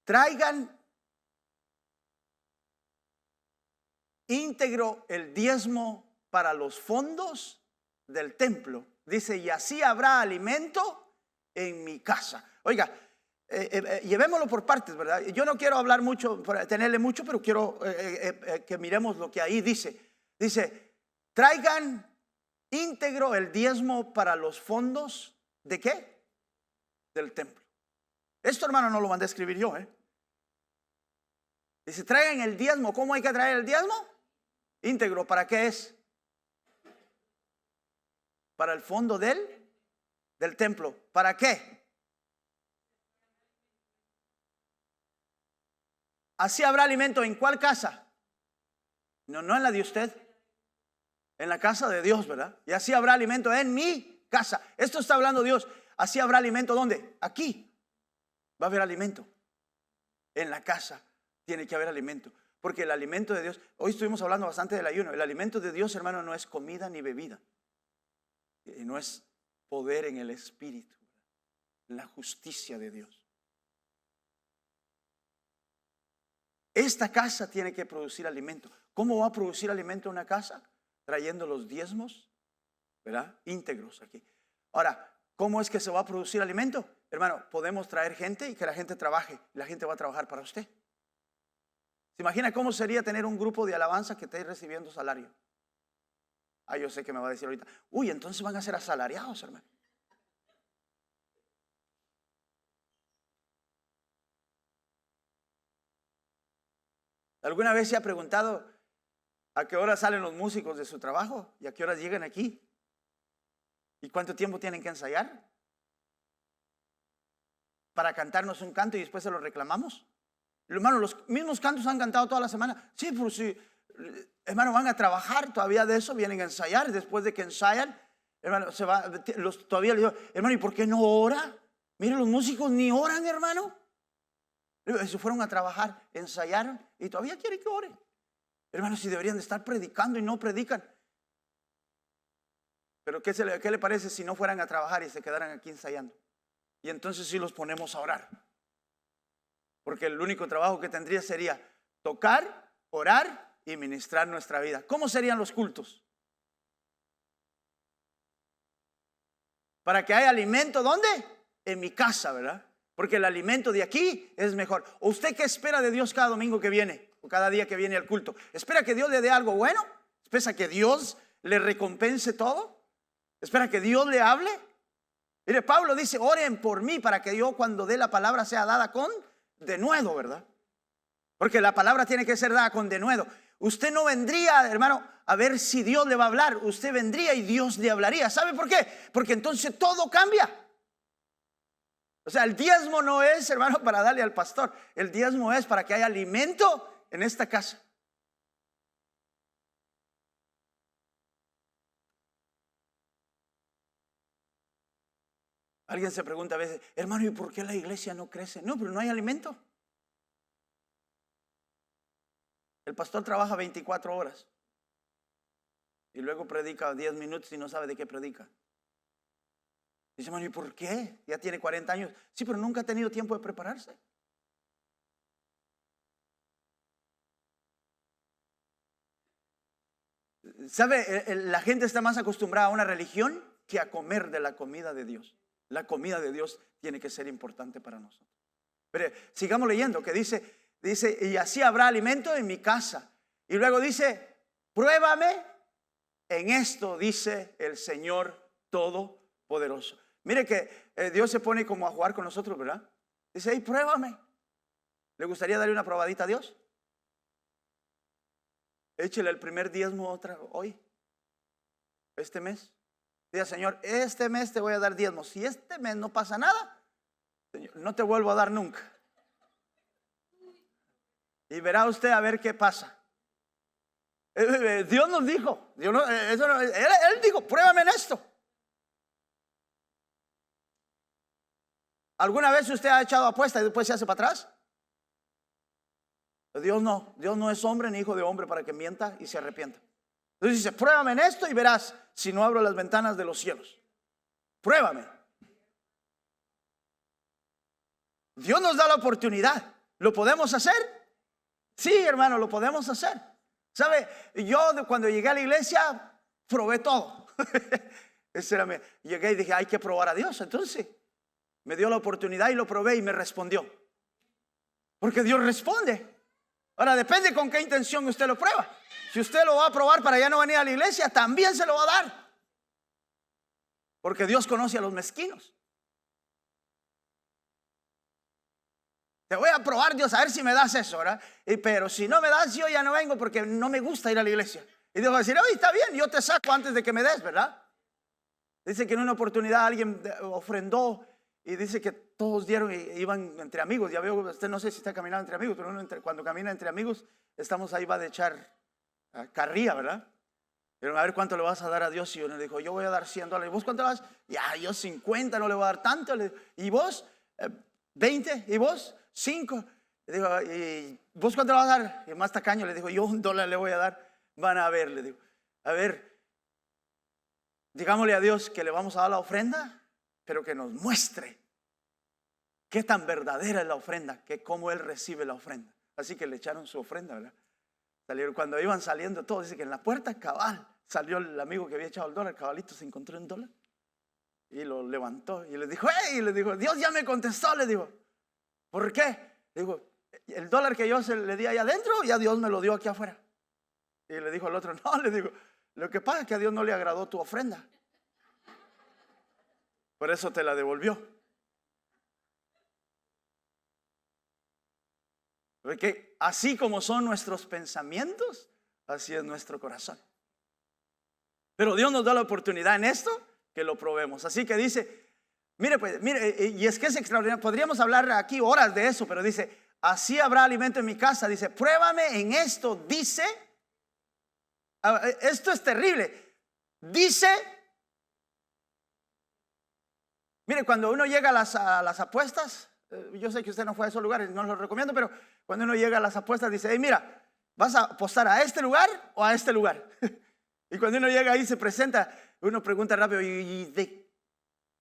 traigan íntegro el diezmo para los fondos del templo. Dice, y así habrá alimento en mi casa. Oiga, llevémoslo por partes, ¿verdad? Yo no quiero hablar mucho, tenerle mucho, pero quiero que miremos lo que ahí dice. Dice, traigan íntegro el diezmo para los fondos ¿de qué? Del templo. Esto, hermano, no lo mandé a escribir yo, Dice, traigan el diezmo. ¿Cómo hay que traer el diezmo? Íntegro. ¿Para qué es? Para el fondo del templo. ¿Para qué? Así habrá alimento. ¿En cuál casa? No en la de usted. En la casa de Dios, ¿verdad? Y así habrá alimento en mi casa. Esto está hablando Dios. Así habrá alimento, ¿dónde? Aquí. Va a haber alimento. En la casa tiene que haber alimento. Porque el alimento de Dios, hoy estuvimos hablando bastante del ayuno. El alimento de Dios, hermano, no es comida ni bebida. No es poder en el espíritu. La justicia de Dios. Esta casa tiene que producir alimento. ¿Cómo va a producir alimento una casa? Trayendo los diezmos, ¿verdad? Íntegros aquí. Ahora, ¿cómo es que se va a producir alimento? Hermano, podemos traer gente y que la gente trabaje. La gente va a trabajar para usted. ¿Se imagina cómo sería tener un grupo de alabanza que esté recibiendo salario? Yo sé que me va a decir ahorita, uy, entonces van a ser asalariados, hermano. ¿Alguna vez se ha preguntado a qué hora salen los músicos de su trabajo y a qué horas llegan aquí? ¿Y cuánto tiempo tienen que ensayar para cantarnos un canto y después se lo reclamamos? Hermano, los mismos cantos han cantado toda la semana. Sí, pero sí, hermano, van a trabajar todavía de eso, vienen a ensayar. Después de que ensayan, hermano, todavía le digo, hermano, ¿y por qué no ora? Mire, los músicos ni oran, hermano. Se fueron a trabajar, ensayaron y todavía quieren que oren. Hermanos, si deberían de estar predicando y no predican. Pero ¿qué le parece si no fueran a trabajar y se quedaran aquí ensayando? Y entonces sí los ponemos a orar. Porque el único trabajo que tendría sería tocar, orar y ministrar nuestra vida. ¿Cómo serían los cultos? Para que haya alimento, ¿dónde? En mi casa, ¿verdad? Porque el alimento de aquí es mejor. ¿O usted qué espera de Dios cada domingo que viene? O cada día que viene al culto. ¿Espera que Dios le dé algo bueno? ¿Espera que Dios le recompense todo? ¿Espera que Dios le hable? Mire, Pablo dice, oren por mí para que yo cuando dé la palabra sea dada con denuedo, ¿verdad? Porque la palabra tiene que ser dada con denuedo. Usted no vendría, hermano, a ver si Dios le va a hablar. Usted vendría y Dios le hablaría. ¿Sabe por qué? Porque entonces todo cambia. O sea, el diezmo no es, hermano, para darle al pastor. El diezmo es para que haya alimento en esta casa. Alguien se pregunta a veces, hermano, ¿y por qué la iglesia no crece? No, pero no hay alimento. El pastor trabaja 24 horas y luego predica 10 minutos y no sabe de qué predica. Dice, hermano, ¿y por qué? Ya tiene 40 años. Sí, pero nunca ha tenido tiempo de prepararse. ¿Sabe? La gente está más acostumbrada a una religión que a comer de la comida de Dios. La comida de Dios tiene que ser importante para nosotros. Pero sigamos leyendo que dice, y así habrá alimento en mi casa. Y luego dice, pruébame en esto, dice el Señor Todopoderoso. Mire que Dios se pone como a jugar con nosotros, ¿verdad? Dice, hey, pruébame. ¿Le gustaría darle una probadita a Dios? Échele el primer diezmo hoy, este mes. Diga, Señor, este mes te voy a dar diezmo. Si este mes no pasa nada, Señor, no te vuelvo a dar nunca. Y verá usted a ver qué pasa. Dios nos dijo, Él dijo, pruébame en esto. ¿Alguna vez usted ha echado apuesta y después se hace para atrás? Dios no es hombre ni hijo de hombre para que mienta y se arrepienta. Entonces dice, pruébame en esto y verás si no abro las ventanas de los cielos. Pruébame. Dios nos da la oportunidad. ¿Lo podemos hacer? Sí, hermano, lo podemos hacer. ¿Sabe? Yo cuando llegué a la iglesia probé todo. Llegué y dije, hay que probar a Dios. Entonces me dio la oportunidad y lo probé y me respondió. Porque Dios responde. Ahora depende con qué intención usted lo prueba. Si usted lo va a probar para ya no venir a la iglesia, también se lo va a dar. Porque Dios conoce a los mezquinos. Te voy a probar, Dios, a ver si me das eso, ¿verdad? Pero si no me das, yo ya no vengo porque no me gusta ir a la iglesia. Y Dios va a decir, oye, está bien, yo te saco antes de que me des, ¿verdad? Dice que en una oportunidad alguien ofrendó y dice que todos dieron y iban entre amigos. Ya veo, usted no sé si está caminando entre amigos, pero cuando camina entre amigos, estamos ahí, va de echar carrilla, ¿verdad? Pero a ver cuánto le vas a dar a Dios. Y uno le dijo, yo voy a dar $100. ¿Y vos cuánto le vas? Ya, yo 50, no le voy a dar tanto. ¿Y vos? 20. ¿Y vos? 5. Le digo, ¿y vos cuánto le vas a dar? Y más tacaño le dijo, yo $1 le voy a dar. Van a ver, le digo, a ver, digámosle a Dios que le vamos a dar la ofrenda, pero que nos muestre qué tan verdadera es la ofrenda, que cómo Él recibe la ofrenda. Así que le echaron su ofrenda, ¿verdad? Salieron, cuando iban saliendo todos, dice que en la puerta cabal salió el amigo que había echado el dólar, el cabalito se encontró $1 y lo levantó y le dijo, hey, y le dijo, Dios ya me contestó, le dijo, ¿por qué? Le dijo, el $1 que yo le di allá adentro, ya Dios me lo dio aquí afuera. Y le dijo al otro, no, le digo, lo que pasa es que a Dios no le agradó tu ofrenda. Por eso te la devolvió. Porque así como son nuestros pensamientos, así es nuestro corazón. Pero Dios nos da la oportunidad en esto que lo probemos. Así que dice, mire, y es que es extraordinario. Podríamos hablar aquí horas de eso, pero dice, así habrá alimento en mi casa. Dice, pruébame en esto, dice. Esto es terrible. Dice Mire, cuando uno llega a las apuestas, yo sé que usted no fue a esos lugares, no los recomiendo, pero cuando uno llega a las apuestas dice, hey, mira, ¿vas a apostar a este lugar o a este lugar? Y cuando uno llega ahí se presenta, uno pregunta rápido, ¿y de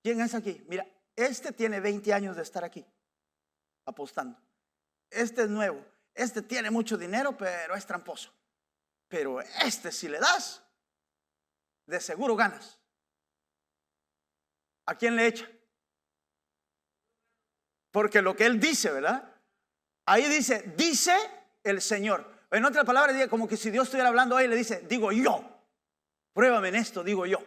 quién es aquí? Mira, este tiene 20 años de estar aquí apostando. Este es nuevo. Este tiene mucho dinero, pero es tramposo. Pero este, si le das, de seguro ganas. ¿A quién le echa? Porque lo que él dice, ¿verdad? Ahí dice el Señor. En otras palabras, dice como que si Dios estuviera hablando ahí, le dice, digo yo. Pruébame en esto, digo yo.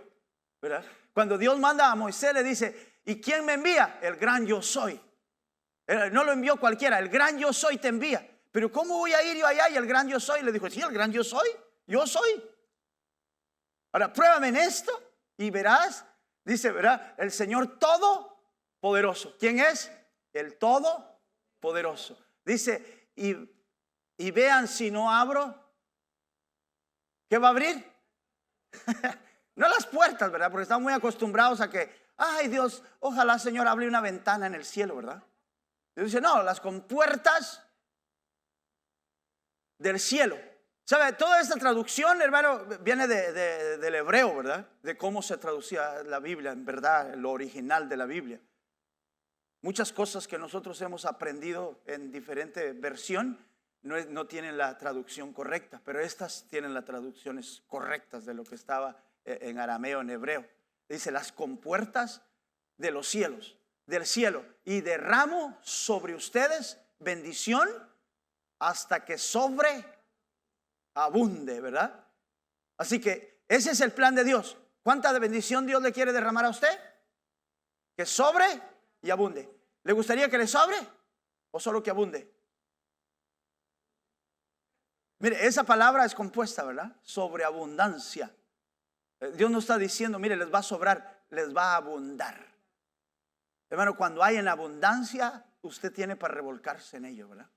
¿Verdad? Cuando Dios manda a Moisés, le dice, ¿y quién me envía? El gran yo soy. No lo envió cualquiera, el gran yo soy te envía. Pero ¿cómo voy a ir yo allá? Y el gran yo soy le dijo, sí, el gran yo soy. Ahora, pruébame en esto y verás, dice, ¿verdad? El Señor Todopoderoso. ¿Quién es? El Todopoderoso. Dice, y vean si no abro, ¿qué va a abrir? No las puertas, ¿verdad? Porque estamos muy acostumbrados a que, ay Dios, ojalá Señor abra una ventana en el cielo, ¿verdad? Dios dice, no, las compuertas del cielo. ¿Sabe? Toda esta traducción, hermano, viene del hebreo, ¿verdad? De cómo se traducía la Biblia, en verdad, lo original de la Biblia. Muchas cosas que nosotros hemos aprendido en diferente versión no tienen la traducción correcta, pero estas tienen las traducciones correctas de lo que estaba en arameo, en hebreo. Dice, las compuertas de los cielos, del cielo, y derramo sobre ustedes bendición hasta que sobreabunde, ¿verdad? Así que ese es el plan de Dios. ¿Cuánta de bendición Dios le quiere derramar a usted? Que sobre y abunde. ¿Le gustaría que le sobre o solo que abunde? Mire, esa palabra es compuesta, ¿verdad? Sobreabundancia. Dios no está diciendo, mire, les va a sobrar, les va a abundar. Hermano, cuando hay en abundancia, usted tiene para revolcarse en ello, ¿verdad?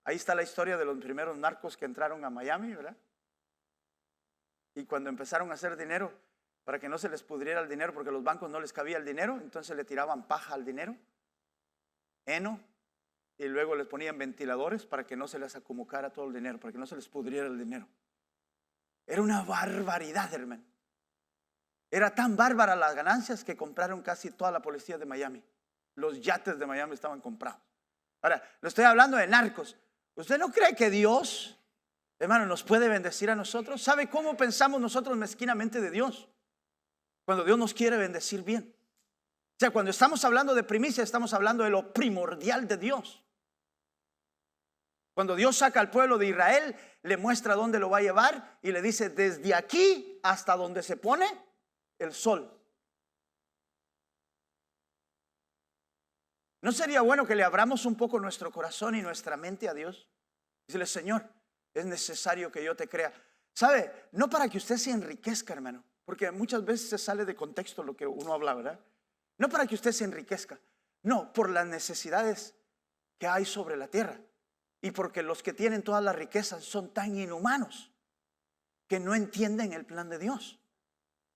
Ahí está la historia de los primeros narcos que entraron a Miami, ¿verdad? Y cuando empezaron a hacer dinero, para que no se les pudriera el dinero, porque a los bancos no les cabía el dinero, entonces le tiraban paja al dinero, heno, y luego les ponían ventiladores para que no se les acumulara todo el dinero, para que no se les pudriera el dinero. Era una barbaridad, hermano. Era tan bárbara las ganancias que compraron casi toda la policía de Miami. Los yates de Miami estaban comprados. Ahora, le estoy hablando de narcos. ¿Usted no cree que Dios, hermano, nos puede bendecir a nosotros? ¿Sabe cómo pensamos nosotros mezquinamente de Dios? Cuando Dios nos quiere bendecir bien. O sea, cuando estamos hablando de primicia, estamos hablando de lo primordial de Dios. Cuando Dios saca al pueblo de Israel, le muestra dónde lo va a llevar y le dice, desde aquí hasta donde se pone el sol. ¿No sería bueno que le abramos un poco nuestro corazón y nuestra mente a Dios? Dile, Señor, es necesario que yo te crea. ¿Sabe? No para que usted se enriquezca, hermano, porque muchas veces se sale de contexto lo que uno habla, ¿verdad? No para que usted se enriquezca, no, por las necesidades que hay sobre la tierra. Y porque los que tienen todas las riquezas son tan inhumanos que no entienden el plan de Dios.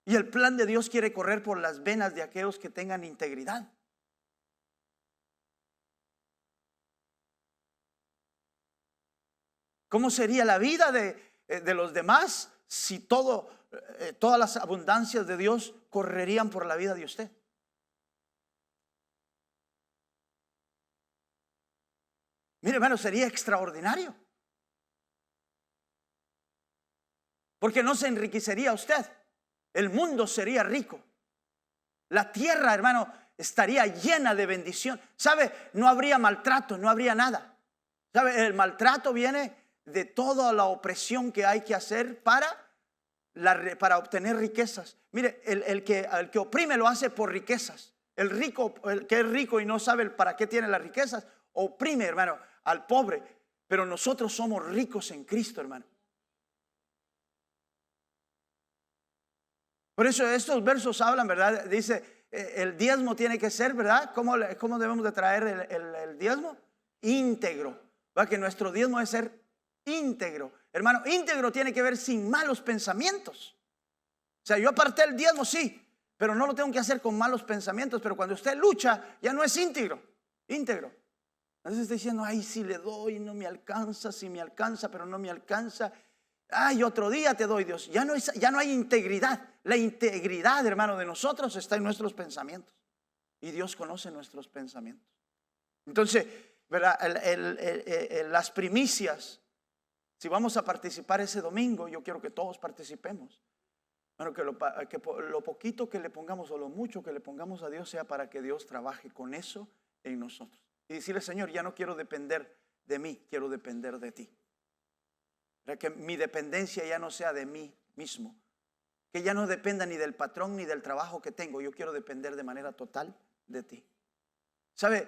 Y el plan de Dios quiere correr por las venas de aquellos que tengan integridad. ¿Cómo sería la vida de los demás si todas las abundancias de Dios correrían por la vida de usted? Mire, hermano, sería extraordinario. Porque no se enriquecería usted. El mundo sería rico. La tierra, hermano, estaría llena de bendición. ¿Sabe? No habría maltrato, no habría nada. ¿Sabe? El maltrato viene de toda la opresión que hay que hacer para obtener riquezas. Mire, el que oprime lo hace por riquezas. El rico, el que es rico y no sabe para qué tiene las riquezas, oprime, hermano, al pobre. Pero nosotros somos ricos en Cristo, hermano. Por eso estos versos hablan, ¿verdad? Dice, el diezmo tiene que ser, ¿verdad? ¿Cómo debemos de traer el diezmo? Íntegro. ¿Va? Que nuestro diezmo debe ser íntegro. Hermano, íntegro tiene que ver sin malos pensamientos. O sea, yo aparté el diezmo, sí, pero no lo tengo que hacer con malos pensamientos. Pero cuando usted lucha, ya no es íntegro. Entonces está diciendo, ay, si le doy, no me alcanza, si me alcanza, pero no me alcanza. Ay, otro día te doy, Dios. Ya no hay integridad. La integridad, hermano, de nosotros está en nuestros pensamientos. Y Dios conoce nuestros pensamientos. Entonces, ¿verdad? Las primicias, si vamos a participar ese domingo, yo quiero que todos participemos. Bueno, que lo poquito que le pongamos o lo mucho que le pongamos a Dios sea para que Dios trabaje con eso en nosotros. Y decirle, Señor, ya no quiero depender de mí, quiero depender de ti. Para que mi dependencia ya no sea de mí mismo. Que ya no dependa ni del patrón ni del trabajo que tengo. Yo quiero depender de manera total de ti. ¿Sabe?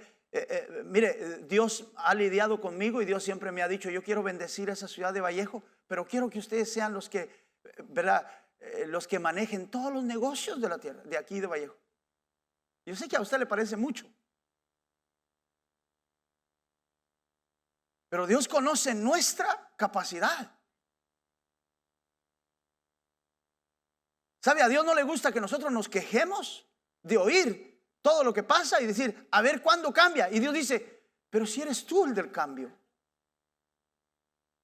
Mire, Dios ha lidiado conmigo y Dios siempre me ha dicho, yo quiero bendecir a esa ciudad de Vallejo, pero quiero que ustedes sean los que, ¿verdad? Los que manejen todos los negocios de la tierra, de aquí de Vallejo. Yo sé que a usted le parece mucho. Pero Dios conoce nuestra capacidad. ¿Sabe? A Dios no le gusta que nosotros nos quejemos de oír todo lo que pasa y decir, a ver cuándo cambia. Y Dios dice, pero si eres tú el del cambio.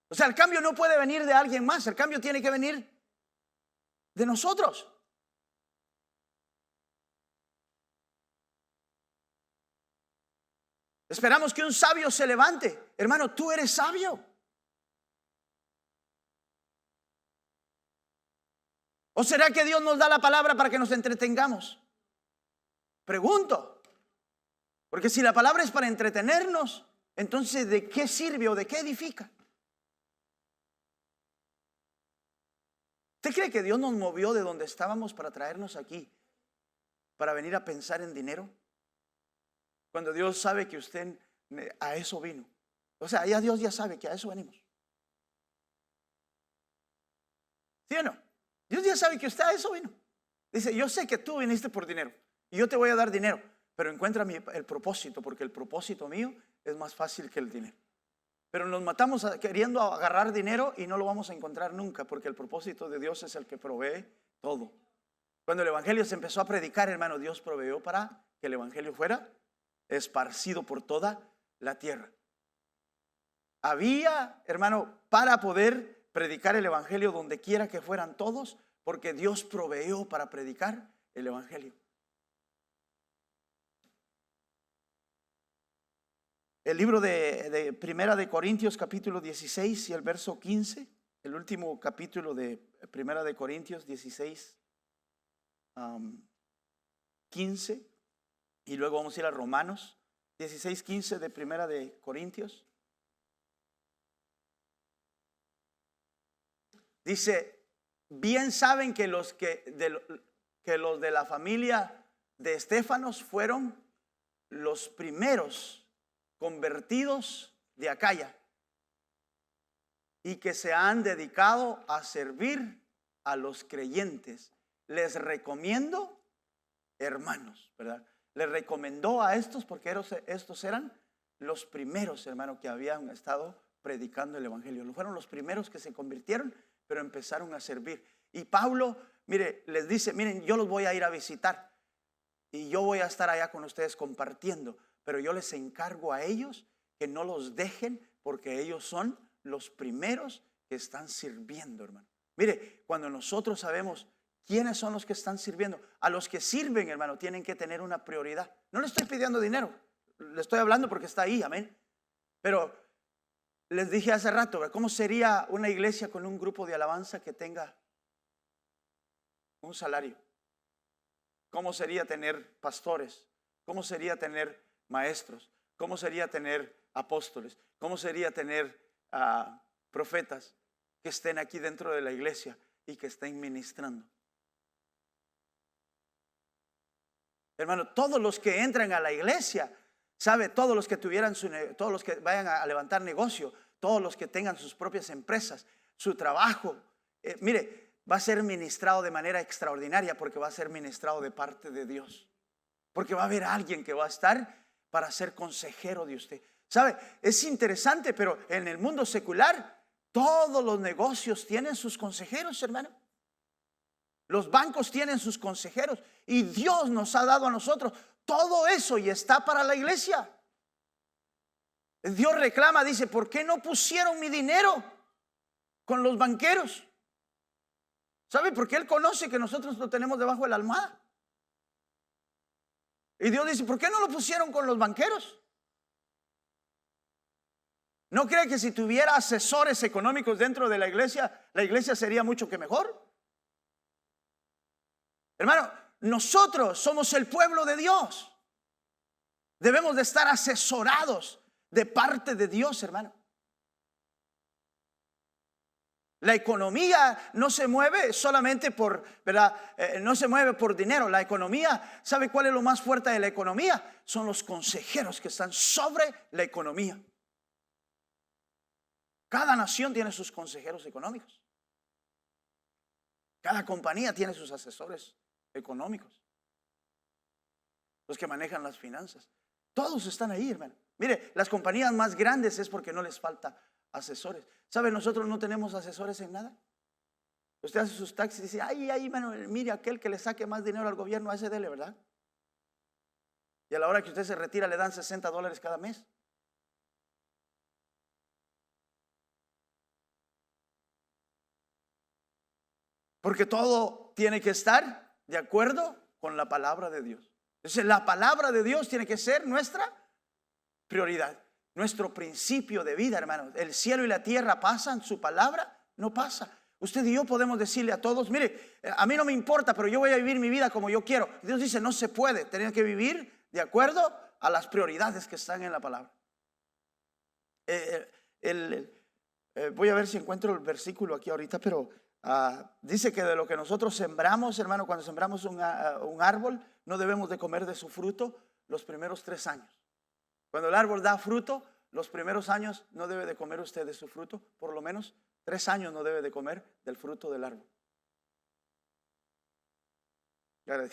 O sea, el cambio no puede venir de alguien más. El cambio tiene que venir de nosotros. Esperamos que un sabio se levante. Hermano, tú eres sabio. ¿O será que Dios nos da la palabra para que nos entretengamos? Pregunto. Porque si la palabra es para entretenernos, entonces ¿de qué sirve o de qué edifica? ¿Usted cree que Dios nos movió de donde estábamos para traernos aquí? ¿Para venir a pensar en dinero? Cuando Dios sabe que usted a eso vino. O sea, ya Dios ya sabe que a eso venimos. ¿Sí o no? Dios ya sabe que usted a eso vino. Dice, yo sé que tú viniste por dinero y yo te voy a dar dinero, pero encuentra el propósito, porque el propósito mío es más fácil que el dinero. Pero nos matamos queriendo agarrar dinero y no lo vamos a encontrar nunca, porque el propósito de Dios es el que provee todo. Cuando el evangelio se empezó a predicar, hermano, Dios proveyó para que el evangelio fuera esparcido por toda la tierra. Había, hermano, para poder predicar el evangelio donde quiera que fueran todos, porque Dios proveyó para predicar el evangelio. El libro de Primera de Corintios capítulo 16 y el verso 15, el último capítulo de Primera de Corintios 16, 15, y luego vamos a ir a Romanos 16, 15 de Primera de Corintios. Dice, bien saben que los de la familia de Estéfanos fueron los primeros convertidos de Acaya y que se han dedicado a servir a los creyentes. Les recomiendo, hermanos, ¿verdad? Les recomendó a estos porque estos eran los primeros, hermanos, que habían estado predicando el evangelio. Fueron los primeros que se convirtieron, pero empezaron a servir. Y Pablo, mire, les dice, miren, yo los voy a ir a visitar y yo voy a estar allá con ustedes compartiendo, pero yo les encargo a ellos que no los dejen porque ellos son los primeros que están sirviendo, hermano. Mire, cuando nosotros sabemos quiénes son los que están sirviendo, a los que sirven, hermano, tienen que tener una prioridad. No le estoy pidiendo dinero, le estoy hablando porque está ahí, amén. Pero les dije hace rato, ¿cómo sería una iglesia con un grupo de alabanza que tenga un salario? ¿Cómo sería tener pastores? ¿Cómo sería tener maestros? ¿Cómo sería tener apóstoles? ¿Cómo sería tener profetas que estén aquí dentro de la iglesia y que estén ministrando? Hermano, todos los que entran a la iglesia, ¿sabe? Todos los que todos los que vayan a levantar negocio, todos los que tengan sus propias empresas, su trabajo, mire, va a ser ministrado de manera extraordinaria porque va a ser ministrado de parte de Dios. Porque va a haber alguien que va a estar para ser consejero de usted. ¿Sabe? Es interesante, pero en el mundo secular todos los negocios tienen sus consejeros, hermano. Los bancos tienen sus consejeros y Dios nos ha dado a nosotros todo eso y está para la iglesia. Dios reclama, dice, ¿por qué no pusieron mi dinero con los banqueros? ¿Sabe? Porque Él conoce que nosotros lo tenemos debajo de la almohada. Y Dios dice, ¿por qué no lo pusieron con los banqueros? ¿No cree que si tuviera asesores económicos dentro de la iglesia sería mucho que mejor? Hermano, nosotros somos el pueblo de Dios. Debemos de estar asesorados de parte de Dios, hermano. La economía no se mueve solamente por, ¿verdad? No se mueve por dinero. La economía, ¿sabe cuál es lo más fuerte de la economía? Son los consejeros que están sobre la economía. Cada nación tiene sus consejeros económicos. Cada compañía tiene sus asesores económicos. Los que manejan las finanzas. Todos están ahí, hermano. Mire, las compañías más grandes es porque no les falta asesores. ¿Sabe? Nosotros no tenemos asesores en nada. Usted hace sus taxis y dice, ay, hermano, mire, aquel que le saque más dinero al gobierno, a ese dele, ¿verdad? Y a la hora que usted se retira le dan $60 cada mes. Porque todo tiene que estar de acuerdo con la palabra de Dios. Entonces la palabra de Dios tiene que ser nuestra prioridad, nuestro principio de vida, hermanos. El cielo y la tierra pasan, su palabra no pasa. Usted y yo podemos decirle a todos, mire, a mí no me importa, pero yo voy a vivir mi vida como yo quiero. Dios dice, no se puede, tienen que vivir de acuerdo a las prioridades que están en la palabra. Voy a ver si encuentro el versículo aquí ahorita, pero dice que de lo que nosotros sembramos, hermano, cuando sembramos un árbol, no debemos de comer de su fruto los primeros 3 años. Cuando el árbol da fruto, los primeros años no debe de comer usted de su fruto, por lo menos 3 años no debe de comer del fruto del árbol. Ahora,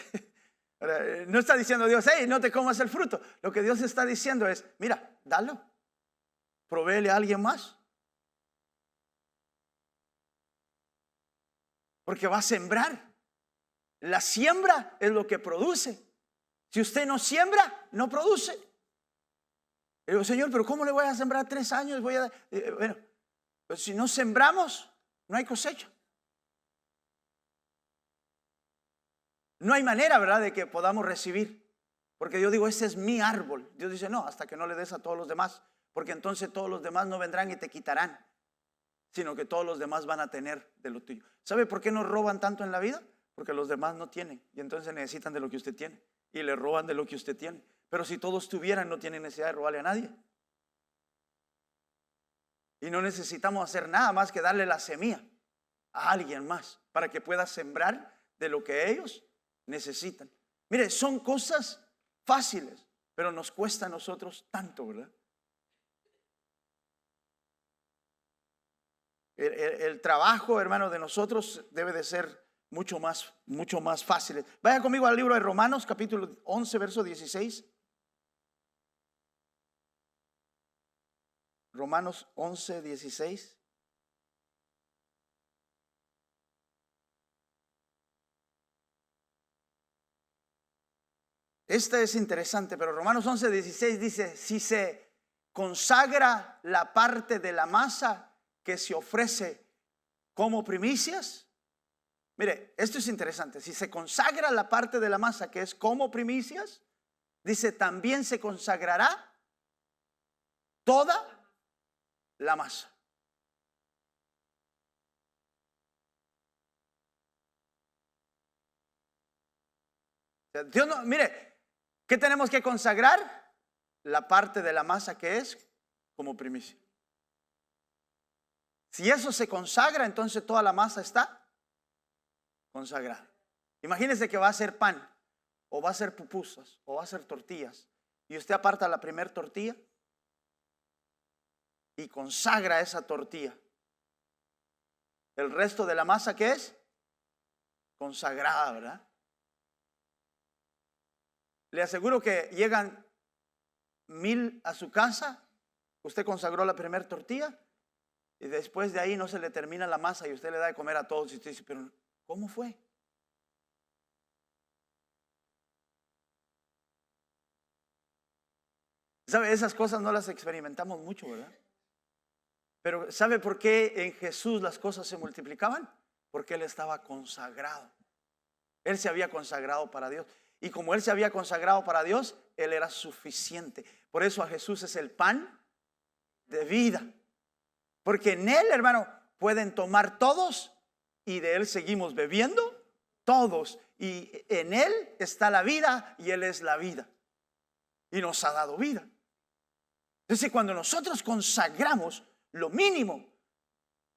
no está diciendo Dios, hey, no te comas el fruto. Lo que Dios está diciendo es, mira, dalo, provéele a alguien más. Porque va a sembrar. La siembra es lo que produce. Si usted no siembra, no produce. Y digo, Señor, pero ¿cómo le voy a sembrar 3 años? Bueno, pues si no sembramos, no hay cosecha. No hay manera, ¿verdad?, de que podamos recibir. Porque yo digo, este es mi árbol. Dios dice, no, hasta que no le des a todos los demás. Porque entonces todos los demás no vendrán y te quitarán, sino que todos los demás van a tener de lo tuyo. ¿Sabe por qué nos roban tanto en la vida? Porque los demás no tienen y entonces necesitan de lo que usted tiene y le roban de lo que usted tiene. Pero si todos tuvieran, no tienen necesidad de robarle a nadie. Y no necesitamos hacer nada más que darle la semilla a alguien más para que pueda sembrar de lo que ellos necesitan. Mire, son cosas fáciles, pero nos cuesta a nosotros tanto, ¿verdad? El trabajo, hermano, de nosotros debe de ser mucho más fácil. Vaya conmigo al libro de Romanos, capítulo 11, verso 16. Romanos 11, 16. Esta es interesante, pero Romanos 11, 16 dice, si se consagra la parte de la masa que se ofrece como primicias. Mire, esto es interesante. Si se consagra la parte de la masa que es como primicias, dice, también se consagrará toda la masa. Dios no, mire, ¿qué tenemos que consagrar? La parte de la masa que es como primicia. Si eso se consagra, entonces toda la masa está consagrada. Imagínese que va a ser pan, o va a ser pupusas, o va a ser tortillas. Y usted aparta la primera tortilla y consagra esa tortilla. El resto de la masa, ¿qué es? Consagrada, ¿verdad? Le aseguro que llegan 1000 a su casa, usted consagró la primera tortilla y después de ahí no se le termina la masa y usted le da de comer a todos y usted dice, pero ¿cómo fue? ¿Sabe? Esas cosas no las experimentamos mucho, ¿verdad? Pero ¿sabe por qué en Jesús las cosas se multiplicaban? Porque Él estaba consagrado. Él se había consagrado para Dios. Y como Él se había consagrado para Dios, Él era suficiente. Por eso a Jesús es el pan de vida. Porque en Él, hermano, pueden tomar todos y de Él seguimos bebiendo todos. Y en Él está la vida y Él es la vida. Y nos ha dado vida. Entonces cuando nosotros consagramos lo mínimo,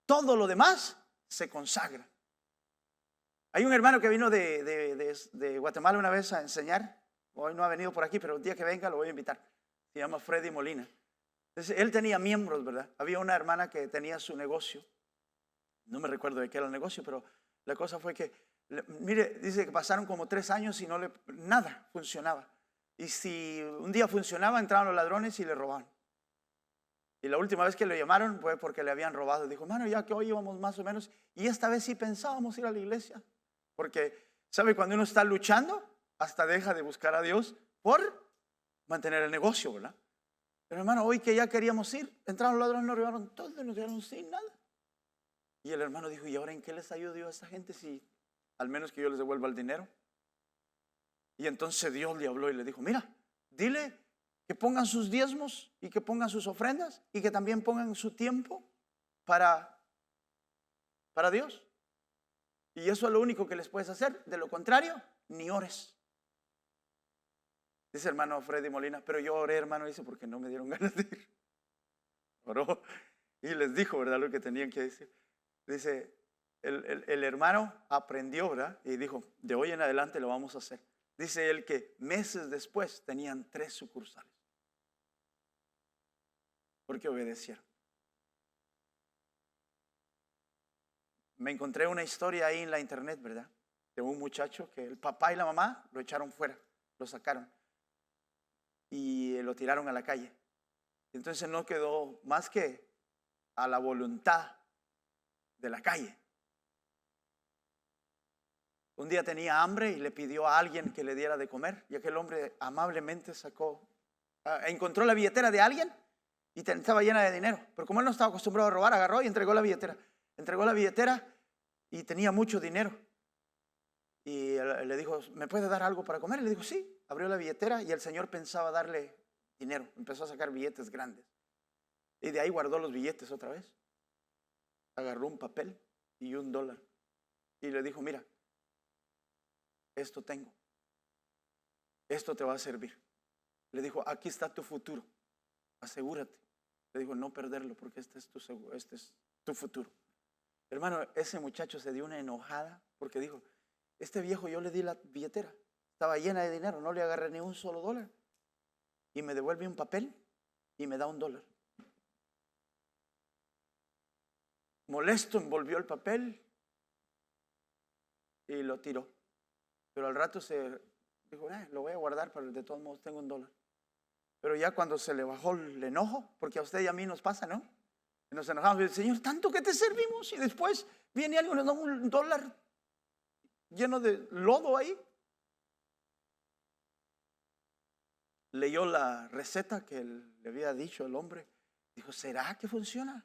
todo lo demás se consagra. Hay un hermano que vino de Guatemala una vez a enseñar. Hoy no ha venido por aquí, pero el día que venga lo voy a invitar. Se llama Freddy Molina. Entonces, él tenía miembros, ¿verdad? Había una hermana que tenía su negocio. No me recuerdo de qué era el negocio, pero la cosa fue que, mire, dice que pasaron como 3 años y nada funcionaba. Y si un día funcionaba, entraban los ladrones y le robaban. Y la última vez que lo llamaron fue porque le habían robado. Dijo, hermano, ya que hoy íbamos más o menos, y esta vez sí pensábamos ir a la iglesia. Porque, ¿sabe? Cuando uno está luchando, hasta deja de buscar a Dios por mantener el negocio, ¿verdad? Pero hermano, hoy que ya queríamos ir, entraron los ladrones, nos robaron todo y nos quedaron sin nada. Y el hermano dijo, ¿y ahora en qué les ayudo yo a esta gente si al menos que yo les devuelva el dinero? Y entonces Dios le habló y le dijo, mira, dile que pongan sus diezmos y que pongan sus ofrendas y que también pongan su tiempo para Dios. Y eso es lo único que les puedes hacer. De lo contrario, ni ores. Dice hermano Freddy Molina, pero yo oré, hermano, dice, porque no me dieron ganas de ir. Oró y les dijo, ¿verdad? Lo que tenían que decir. Dice, el hermano aprendió, ¿verdad? Y dijo, de hoy en adelante lo vamos a hacer. Dice él que meses después tenían 3 sucursales. Porque obedecieron. Me encontré una historia ahí en la internet, ¿verdad? De un muchacho que el papá y la mamá lo echaron fuera, lo sacaron y lo tiraron a la calle. Entonces no quedó más que a la voluntad de la calle. Un día tenía hambre y le pidió a alguien que le diera de comer, y aquel hombre amablemente encontró la billetera de alguien y estaba llena de dinero. Pero como él no estaba acostumbrado a robar, agarró y entregó la billetera. Entregó la billetera y tenía mucho dinero. Y le dijo, ¿me puede dar algo para comer? Y le dijo, sí. Abrió la billetera y el señor pensaba darle dinero. Empezó a sacar billetes grandes. Y de ahí guardó los billetes otra vez. Agarró un papel y $1. Y le dijo, mira, esto tengo. Esto te va a servir. Le dijo, aquí está tu futuro. Asegúrate. Le dijo, no perderlo porque este es tu futuro. Hermano, ese muchacho se dio una enojada porque dijo, este viejo yo le di la billetera. Estaba llena de dinero, no le agarré ni un solo $1. Y me devuelve un papel y me da $1. Molesto envolvió el papel y lo tiró. Pero al rato se dijo, lo voy a guardar, pero de todos modos tengo $1. Pero ya cuando se le bajó el enojo, porque a usted y a mí nos pasa, ¿no? Y nos enojamos y dice, Señor, tanto que te servimos y después viene alguien y nos da $1 lleno de lodo ahí. Leyó la receta que le había dicho el hombre. Dijo, ¿será que funciona?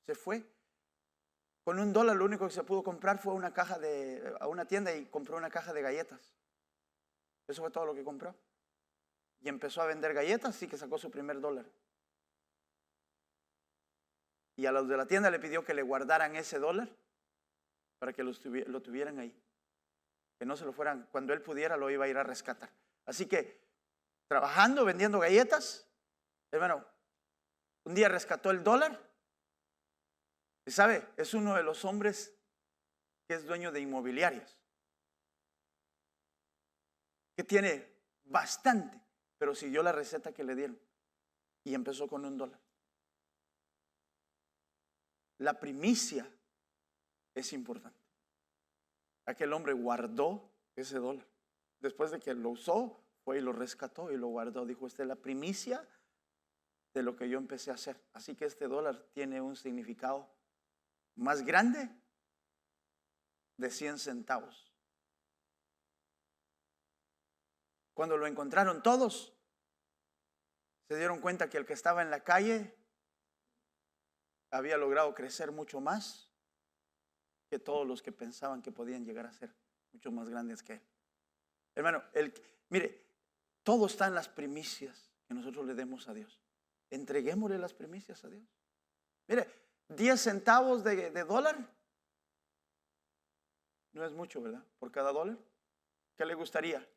Se fue. Con $1 lo único que se pudo comprar fue a una tienda y compró una caja de galletas. Eso fue todo lo que compró. Y empezó a vender galletas y que sacó su primer $1. Y a los de la tienda le pidió que le guardaran ese $1 para que lo tuvieran ahí. Que no se lo fueran, cuando él pudiera lo iba a ir a rescatar. Así que trabajando, vendiendo galletas, hermano, un día rescató el $1. Y sabe, es uno de los hombres que es dueño de inmobiliarias, que tiene bastante, pero siguió la receta que le dieron y empezó con $1. La primicia es importante. Aquel hombre guardó ese $1. Después de que lo usó, fue y lo rescató y lo guardó. Dijo, esta es la primicia de lo que yo empecé a hacer. Así que este $1 tiene un significado más grande de 100 centavos. Cuando lo encontraron todos, se dieron cuenta que el que estaba en la calle había logrado crecer mucho más que todos los que pensaban que podían llegar a ser mucho más grandes que él. Hermano, mire, todo está en las primicias que nosotros le demos a Dios. Entreguémosle las primicias a Dios. Mire, 10 centavos de dólar no es mucho, ¿verdad? Por cada dólar. ¿Qué le gustaría?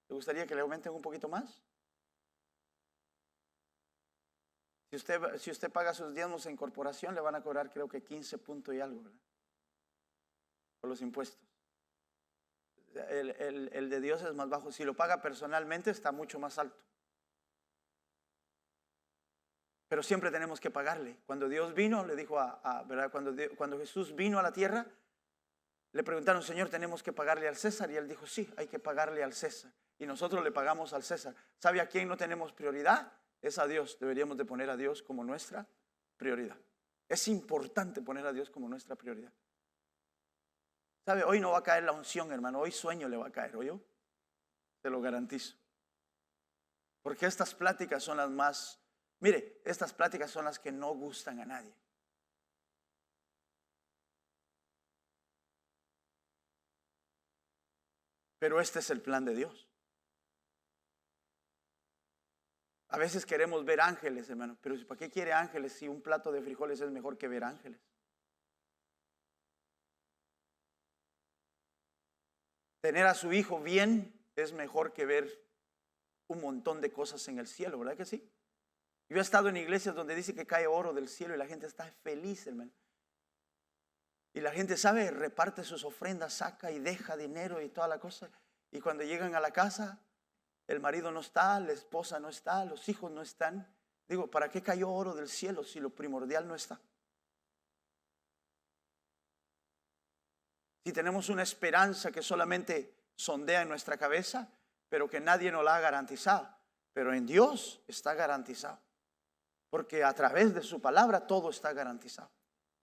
¿Le gustaría que le aumenten un poquito más? Si usted paga sus diezmos en corporación, le van a cobrar creo que 15 puntos y algo, ¿verdad? Por los impuestos. El de Dios es más bajo. Si lo paga personalmente, está mucho más alto. Pero siempre tenemos que pagarle. Cuando Dios vino, le dijo ¿verdad? Cuando Jesús vino a la tierra, le preguntaron, Señor, ¿tenemos que pagarle al César? Y él dijo, sí, hay que pagarle al César. Y nosotros le pagamos al César. ¿Sabe a quién no tenemos prioridad? Es a Dios. Deberíamos de poner a Dios como nuestra prioridad. Es importante poner a Dios como nuestra prioridad. ¿Sabe? Hoy no va a caer la unción, hermano. Hoy sueño le va a caer, ¿oyó? Te lo garantizo. Porque estas pláticas son las más... Mire, estas pláticas son las que no gustan a nadie. Pero este es el plan de Dios. A veces queremos ver ángeles, hermano. Pero ¿para qué quiere ángeles si un plato de frijoles es mejor que ver ángeles? Tener a su hijo bien es mejor que ver un montón de cosas en el cielo, ¿verdad que sí? Yo he estado en iglesias donde dice que cae oro del cielo y la gente está feliz, hermano. Y la gente sabe, reparte sus ofrendas, saca y deja dinero y toda la cosa. Y cuando llegan a la casa, el marido no está, la esposa no está, los hijos no están. Digo, ¿para qué cayó oro del cielo si lo primordial no está? Si tenemos una esperanza que solamente sondea en nuestra cabeza, pero que nadie nos la ha garantizado. Pero en Dios está garantizado. Porque a través de su palabra todo está garantizado.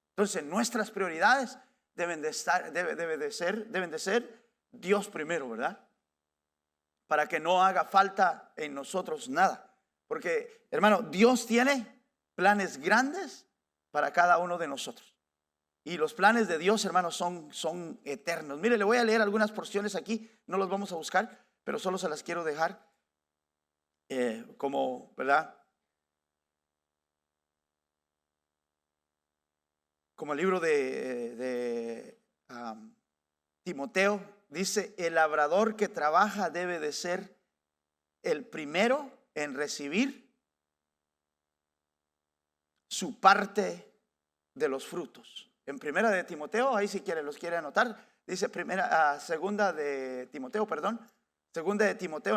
Entonces nuestras prioridades deben de ser Dios primero, ¿verdad? Para que no haga falta en nosotros nada. Porque, hermano, Dios tiene planes grandes para cada uno de nosotros. Y los planes de Dios, hermanos, son eternos. Mire, le voy a leer algunas porciones aquí. No los vamos a buscar, pero solo se las quiero dejar como, ¿verdad? Como el libro de Timoteo dice, el labrador que trabaja debe de ser el primero en recibir su parte de los frutos. En primera de Timoteo, ahí si los quiere anotar, dice segunda de Timoteo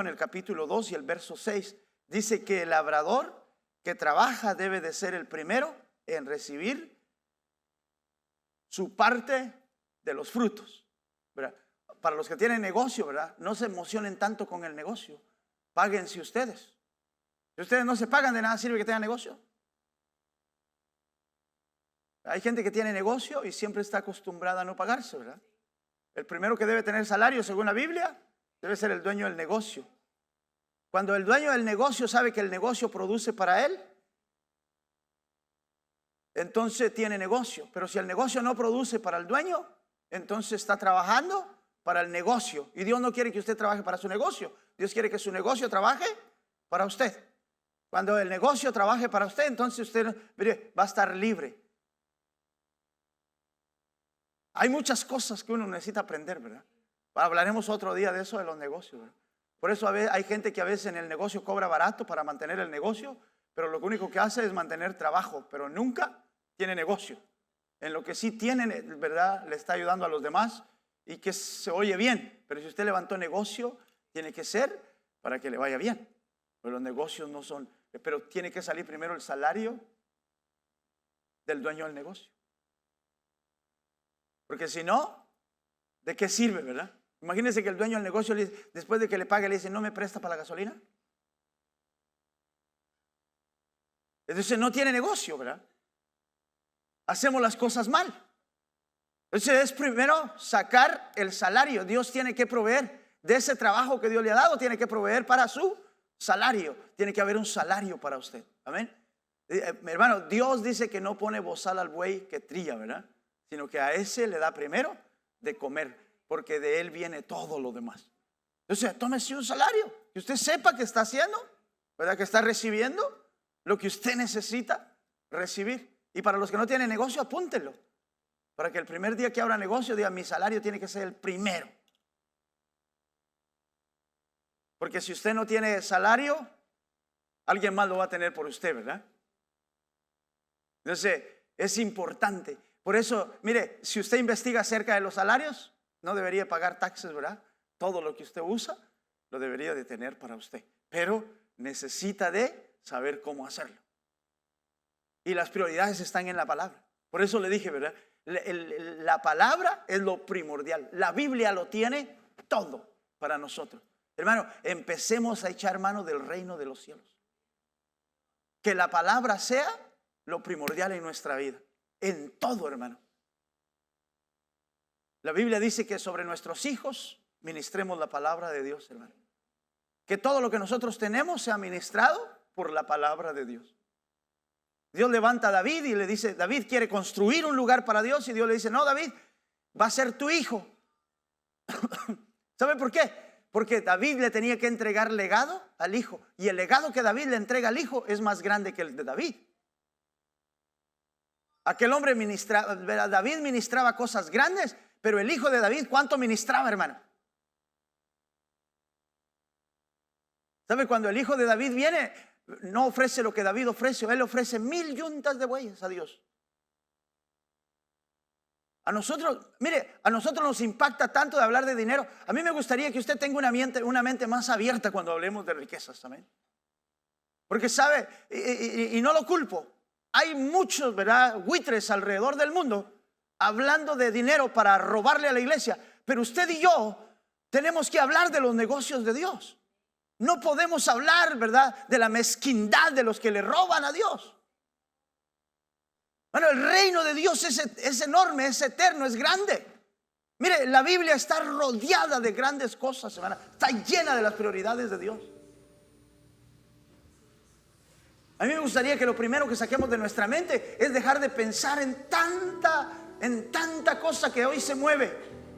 en el capítulo 2 y el verso 6, dice que el labrador que trabaja debe de ser el primero en recibir su parte de los frutos, ¿verdad? Para los que tienen negocio, ¿verdad? No se emocionen tanto con el negocio, páguense ustedes. Si ustedes no se pagan, de nada sirve que tengan negocio. Hay gente que tiene negocio y siempre está acostumbrada a no pagarse, ¿verdad? El primero que debe tener salario, según la Biblia, debe ser el dueño del negocio. Cuando el dueño del negocio sabe que el negocio produce para él, entonces tiene negocio. Pero si el negocio no produce para el dueño, entonces está trabajando para el negocio. Y Dios no quiere que usted trabaje para su negocio. Dios quiere que su negocio trabaje para usted. Cuando el negocio trabaje para usted, entonces usted, mire, va a estar libre. Hay muchas cosas que uno necesita aprender, ¿verdad? Hablaremos otro día de eso, de los negocios, ¿verdad? Por eso hay gente que a veces en el negocio cobra barato para mantener el negocio, pero lo único que hace es mantener trabajo, pero nunca tiene negocio. En lo que sí tiene, ¿verdad? Le está ayudando a los demás y que se oye bien. Pero si usted levantó negocio, tiene que ser para que le vaya bien. Pero los negocios no son, pero tiene que salir primero el salario del dueño del negocio. Porque si no, ¿de qué sirve, verdad? Imagínense que el dueño del negocio, después de que le pague, le dice, ¿no me presta para la gasolina? Entonces no tiene negocio, ¿verdad? Hacemos las cosas mal. Entonces es primero sacar el salario. Dios tiene que proveer de ese trabajo que Dios le ha dado, tiene que proveer para su salario. Tiene que haber un salario para usted. Amén. Mi hermano, Dios dice que no pone bozal al buey que trilla, ¿verdad? Sino que a ese le da primero de comer, porque de él viene todo lo demás. Entonces, tómese un salario, que usted sepa que está haciendo, ¿verdad? Que está recibiendo lo que usted necesita recibir. Y para los que no tienen negocio, apúntenlo. Para que el primer día que abra negocio diga, mi salario tiene que ser el primero. Porque si usted no tiene salario, alguien más lo va a tener por usted, ¿verdad? Entonces, es importante. Por eso, mire, si usted investiga acerca de los salarios, no debería pagar taxes, ¿verdad? Todo lo que usted usa, lo debería de tener para usted. Pero necesita de saber cómo hacerlo. Y las prioridades están en la palabra. Por eso le dije, ¿verdad? La palabra es lo primordial. La Biblia lo tiene todo para nosotros. Hermano, empecemos a echar mano del reino de los cielos. Que la palabra sea lo primordial en nuestra vida. En todo, hermano. La Biblia dice que sobre nuestros hijos ministremos la palabra de Dios, hermano. Que todo lo que nosotros tenemos sea ministrado por la palabra de Dios. Dios levanta a David y le dice, David quiere construir un lugar para Dios. Y Dios le dice, no, David, va a ser tu hijo. ¿Sabe por qué? Porque David le tenía que entregar legado al hijo. Y el legado que David le entrega al hijo es más grande que el de David. Aquel hombre ministraba, David ministraba cosas grandes, pero el hijo de David, ¿cuánto ministraba, hermano? ¿Sabe? Cuando el hijo de David viene, no ofrece lo que David ofrece, él ofrece 1000 yuntas de bueyes a Dios. A nosotros, mire, a nosotros nos impacta tanto de hablar de dinero. A mí me gustaría que usted tenga una mente más abierta cuando hablemos de riquezas, amén. Porque sabe, y no lo culpo, hay muchos, ¿verdad?, buitres alrededor del mundo hablando de dinero para robarle a la iglesia. Pero usted y yo tenemos que hablar de los negocios de Dios. No podemos hablar, ¿verdad?, de la mezquindad de los que le roban a Dios. Bueno, el reino de Dios es enorme, es eterno, es grande. Mire, la Biblia está rodeada de grandes cosas, hermana. Está llena de las prioridades de Dios. A mí me gustaría que lo primero que saquemos de nuestra mente es dejar de pensar en tanta cosa que hoy se mueve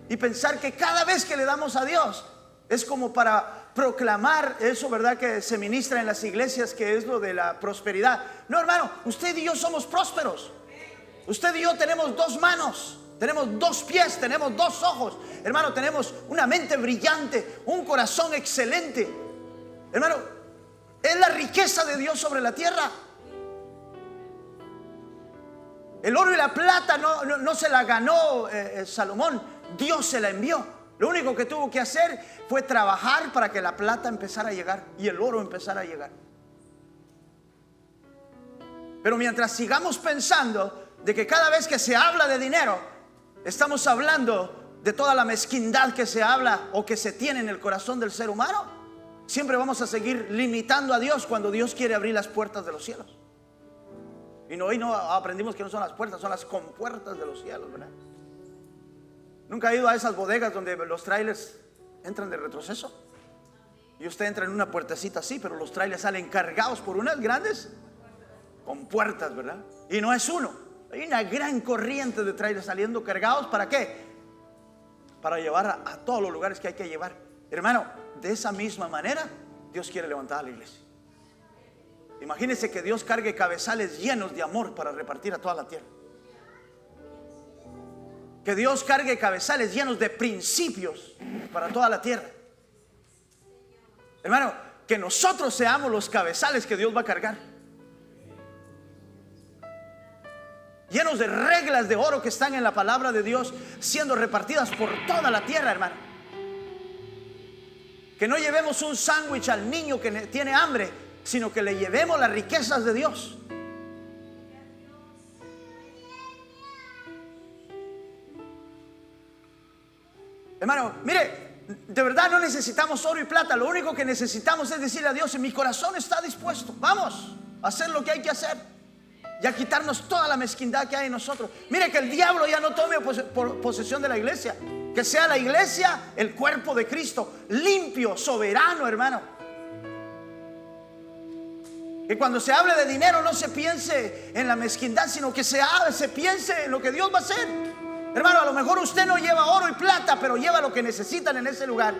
y pensar que cada vez que le damos a Dios es como para proclamar eso, ¿verdad?, que se ministra en las iglesias, que es lo de la prosperidad. No, hermano, usted y yo somos prósperos. Usted y yo tenemos 2 manos, tenemos 2 pies, tenemos 2 ojos. Hermano, tenemos una mente brillante, un corazón excelente. Hermano, es la riqueza de Dios sobre la tierra. El oro y la plata no se la ganó Salomón, Dios se la envió. Lo único que tuvo que hacer fue trabajar para que la plata empezara a llegar y el oro empezara a llegar. Pero mientras sigamos pensando de que cada vez que se habla de dinero, estamos hablando de toda la mezquindad que se habla o que se tiene en el corazón del ser humano, siempre vamos a seguir limitando a Dios cuando Dios quiere abrir las puertas de los cielos. Y hoy no aprendimos que no son las puertas, son las compuertas de los cielos, ¿verdad? ¿Nunca ha ido a esas bodegas donde los trailers entran de retroceso? Y usted entra en una puertecita así, pero los trailers salen cargados por unas grandes compuertas, ¿verdad? Y no es uno, hay una gran corriente de trailers saliendo cargados. ¿Para qué? Para llevar a todos los lugares que hay que llevar. Hermano, de esa misma manera Dios quiere levantar a la iglesia. Imagínense que Dios cargue cabezales llenos de amor para repartir a toda la tierra. Que Dios cargue cabezales llenos de principios para toda la tierra. Hermano, que nosotros seamos los cabezales que Dios va a cargar, llenos de reglas de oro que están en la palabra de Dios, siendo repartidas por toda la tierra, hermano. Que no llevemos un sándwich al niño que tiene hambre, sino que le llevemos las riquezas de Dios. Hermano, mire, de verdad no necesitamos oro y plata. Lo único que necesitamos es decirle a Dios: en mi corazón está dispuesto, vamos a hacer lo que hay que hacer y a quitarnos toda la mezquindad que hay en nosotros. Mire, que el diablo ya no tome posesión de la iglesia. Que sea la iglesia el cuerpo de Cristo, limpio, soberano, hermano. Que cuando se hable de dinero no se piense en la mezquindad, sino que se piense en lo que Dios va a hacer. Hermano, a lo mejor usted no lleva oro y plata, pero lleva lo que necesitan en ese lugar.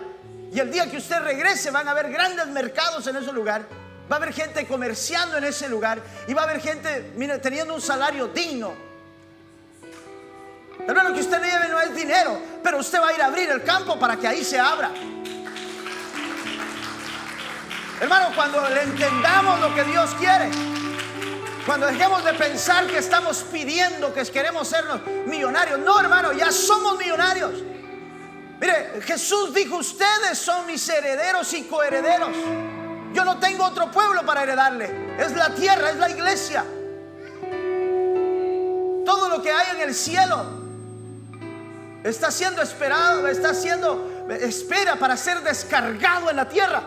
Y el día que usted regrese van a haber grandes mercados en ese lugar. Va a haber gente comerciando en ese lugar. Y va a haber gente, mire, teniendo un salario digno. Hermano, que usted lleve no es dinero, pero usted va a ir a abrir el campo para que ahí se abra. Hermano, cuando le entendamos lo que Dios quiere, cuando dejemos de pensar que estamos pidiendo, que queremos sernos millonarios. No, hermano, ya somos millonarios. Mire, Jesús dijo: ustedes son mis herederos y coherederos. Yo no tengo otro pueblo para heredarle. Es la tierra, es la iglesia. Todo lo que hay en el cielo está siendo esperado, espera para ser descargado en la tierra.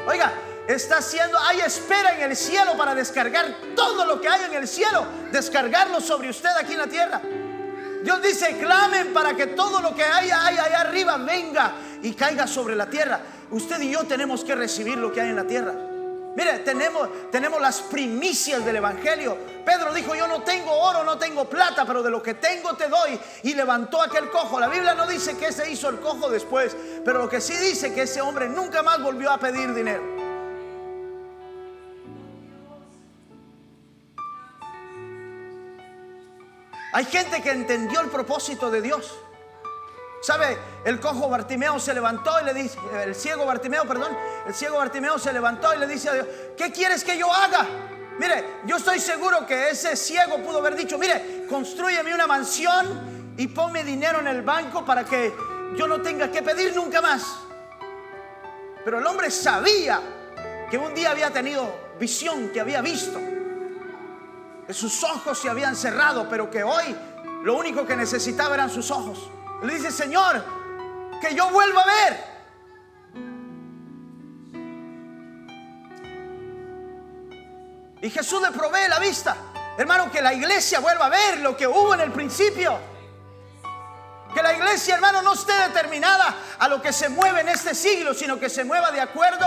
Oiga, hay espera en el cielo para descargar todo lo que hay en el cielo, descargarlo sobre usted aquí en la tierra. Dios dice: clamen para que todo lo que hay allá arriba venga y caiga sobre la tierra. Usted y yo tenemos que recibir lo que hay en la tierra. Mire, tenemos las primicias del evangelio. Pedro dijo: yo no tengo oro, no tengo plata, pero de lo que tengo te doy. Y levantó aquel cojo. La Biblia no dice que se hizo el cojo después, pero lo que sí dice que ese hombre nunca más volvió a pedir dinero. Hay gente que entendió el propósito de Dios. ¿Sabe? El cojo Bartimeo se levantó y le dice, el ciego Bartimeo se levantó y le dice a Dios: ¿qué quieres que yo haga? Mire, yo estoy seguro que ese ciego pudo haber dicho: mire, constrúyeme una mansión y ponme dinero en el banco para que yo no tenga que pedir nunca más. Pero el hombre sabía que un día había tenido visión, que había visto, que sus ojos se habían cerrado, pero que hoy lo único que necesitaba eran sus ojos. Le dice: Señor, que yo vuelva a ver. Y Jesús le provee la vista. Hermano, que la iglesia vuelva a ver lo que hubo en el principio. Que la iglesia, hermano, no esté determinada a lo que se mueve en este siglo, sino que se mueva de acuerdo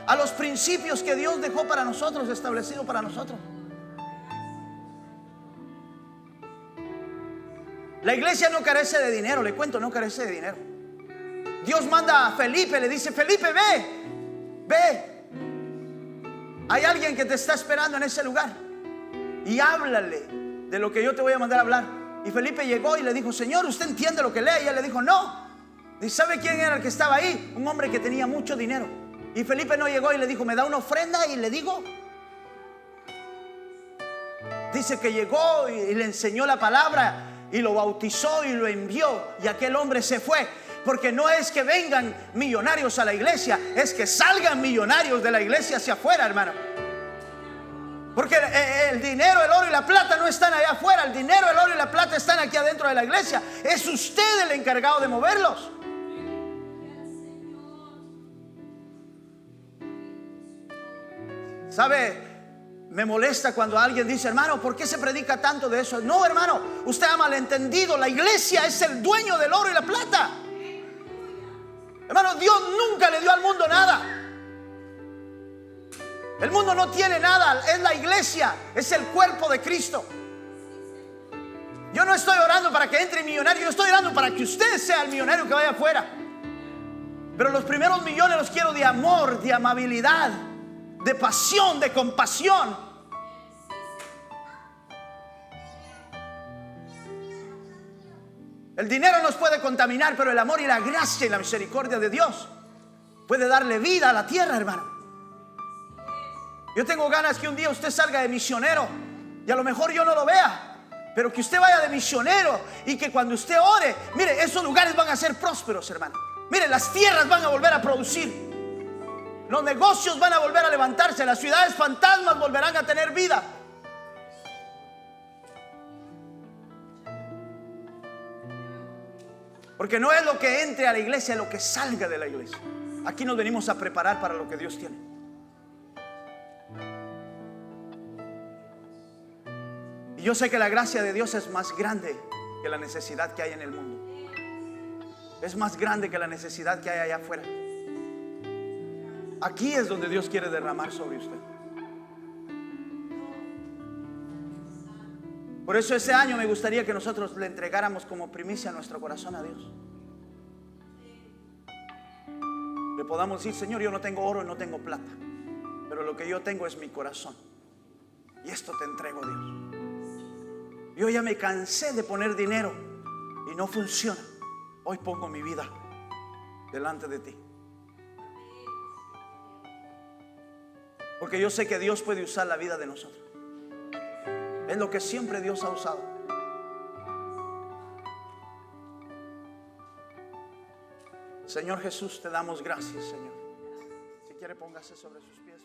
a los principios que Dios dejó para nosotros, establecido para nosotros. La iglesia no carece de dinero, le cuento, no carece de dinero. Dios manda a Felipe, le dice: Felipe, ve. Hay alguien que te está esperando en ese lugar y háblale de lo que yo te voy a mandar a hablar. Y Felipe llegó y le dijo: Señor, ¿usted entiende lo que lee? Y él le dijo: no. ¿Y sabe quién era el que estaba ahí? Un hombre que tenía mucho dinero. Y Felipe no llegó y le dijo: ¿me da una ofrenda? Y le digo. Dice que llegó y le enseñó la palabra y lo bautizó y lo envió, y aquel hombre se fue. Porque no es que vengan millonarios a la iglesia, es que salgan millonarios de la iglesia hacia afuera, hermano. Porque el dinero, el oro y la plata no están allá afuera. El dinero, el oro y la plata están aquí adentro de la iglesia. Es usted el encargado de moverlos. ¿Sabe? Me molesta cuando alguien dice: hermano, ¿por qué se predica tanto de eso? No, hermano, usted ha malentendido. La iglesia es el dueño del oro y la plata. Hermano, Dios nunca le dio al mundo nada. El mundo no tiene nada, es la iglesia, es el cuerpo de Cristo. Yo no estoy orando para que entre millonario, yo estoy orando para que usted sea el millonario que vaya afuera. Pero los primeros millones los quiero de amor, de amabilidad, de pasión, de compasión. El dinero nos puede contaminar, pero el amor y la gracia y la misericordia de Dios puede darle vida a la tierra, hermano. Yo tengo ganas que un día usted salga de misionero, y a lo mejor yo no lo vea, pero que usted vaya de misionero y que cuando usted ore, mire, esos lugares van a ser prósperos, hermano. Mire, las tierras van a volver a producir, los negocios van a volver a levantarse, las ciudades fantasmas volverán a tener vida. Porque no es lo que entre a la iglesia, es lo que salga de la iglesia. Aquí nos venimos a preparar para lo que Dios tiene. Y yo sé que la gracia de Dios es más grande que la necesidad que hay en el mundo. Es más grande que la necesidad que hay allá afuera. Aquí es donde Dios quiere derramar sobre usted. Por eso ese año me gustaría que nosotros le entregáramos como primicia nuestro corazón a Dios. Le podamos decir: Señor, yo no tengo oro y no tengo plata, pero lo que yo tengo es mi corazón. Y esto te entrego, Dios. Yo ya me cansé de poner dinero y no funciona. Hoy pongo mi vida delante de ti. Porque yo sé que Dios puede usar la vida de nosotros. Es lo que siempre Dios ha usado. Señor Jesús, te damos gracias, Señor. Si quiere, póngase sobre sus pies.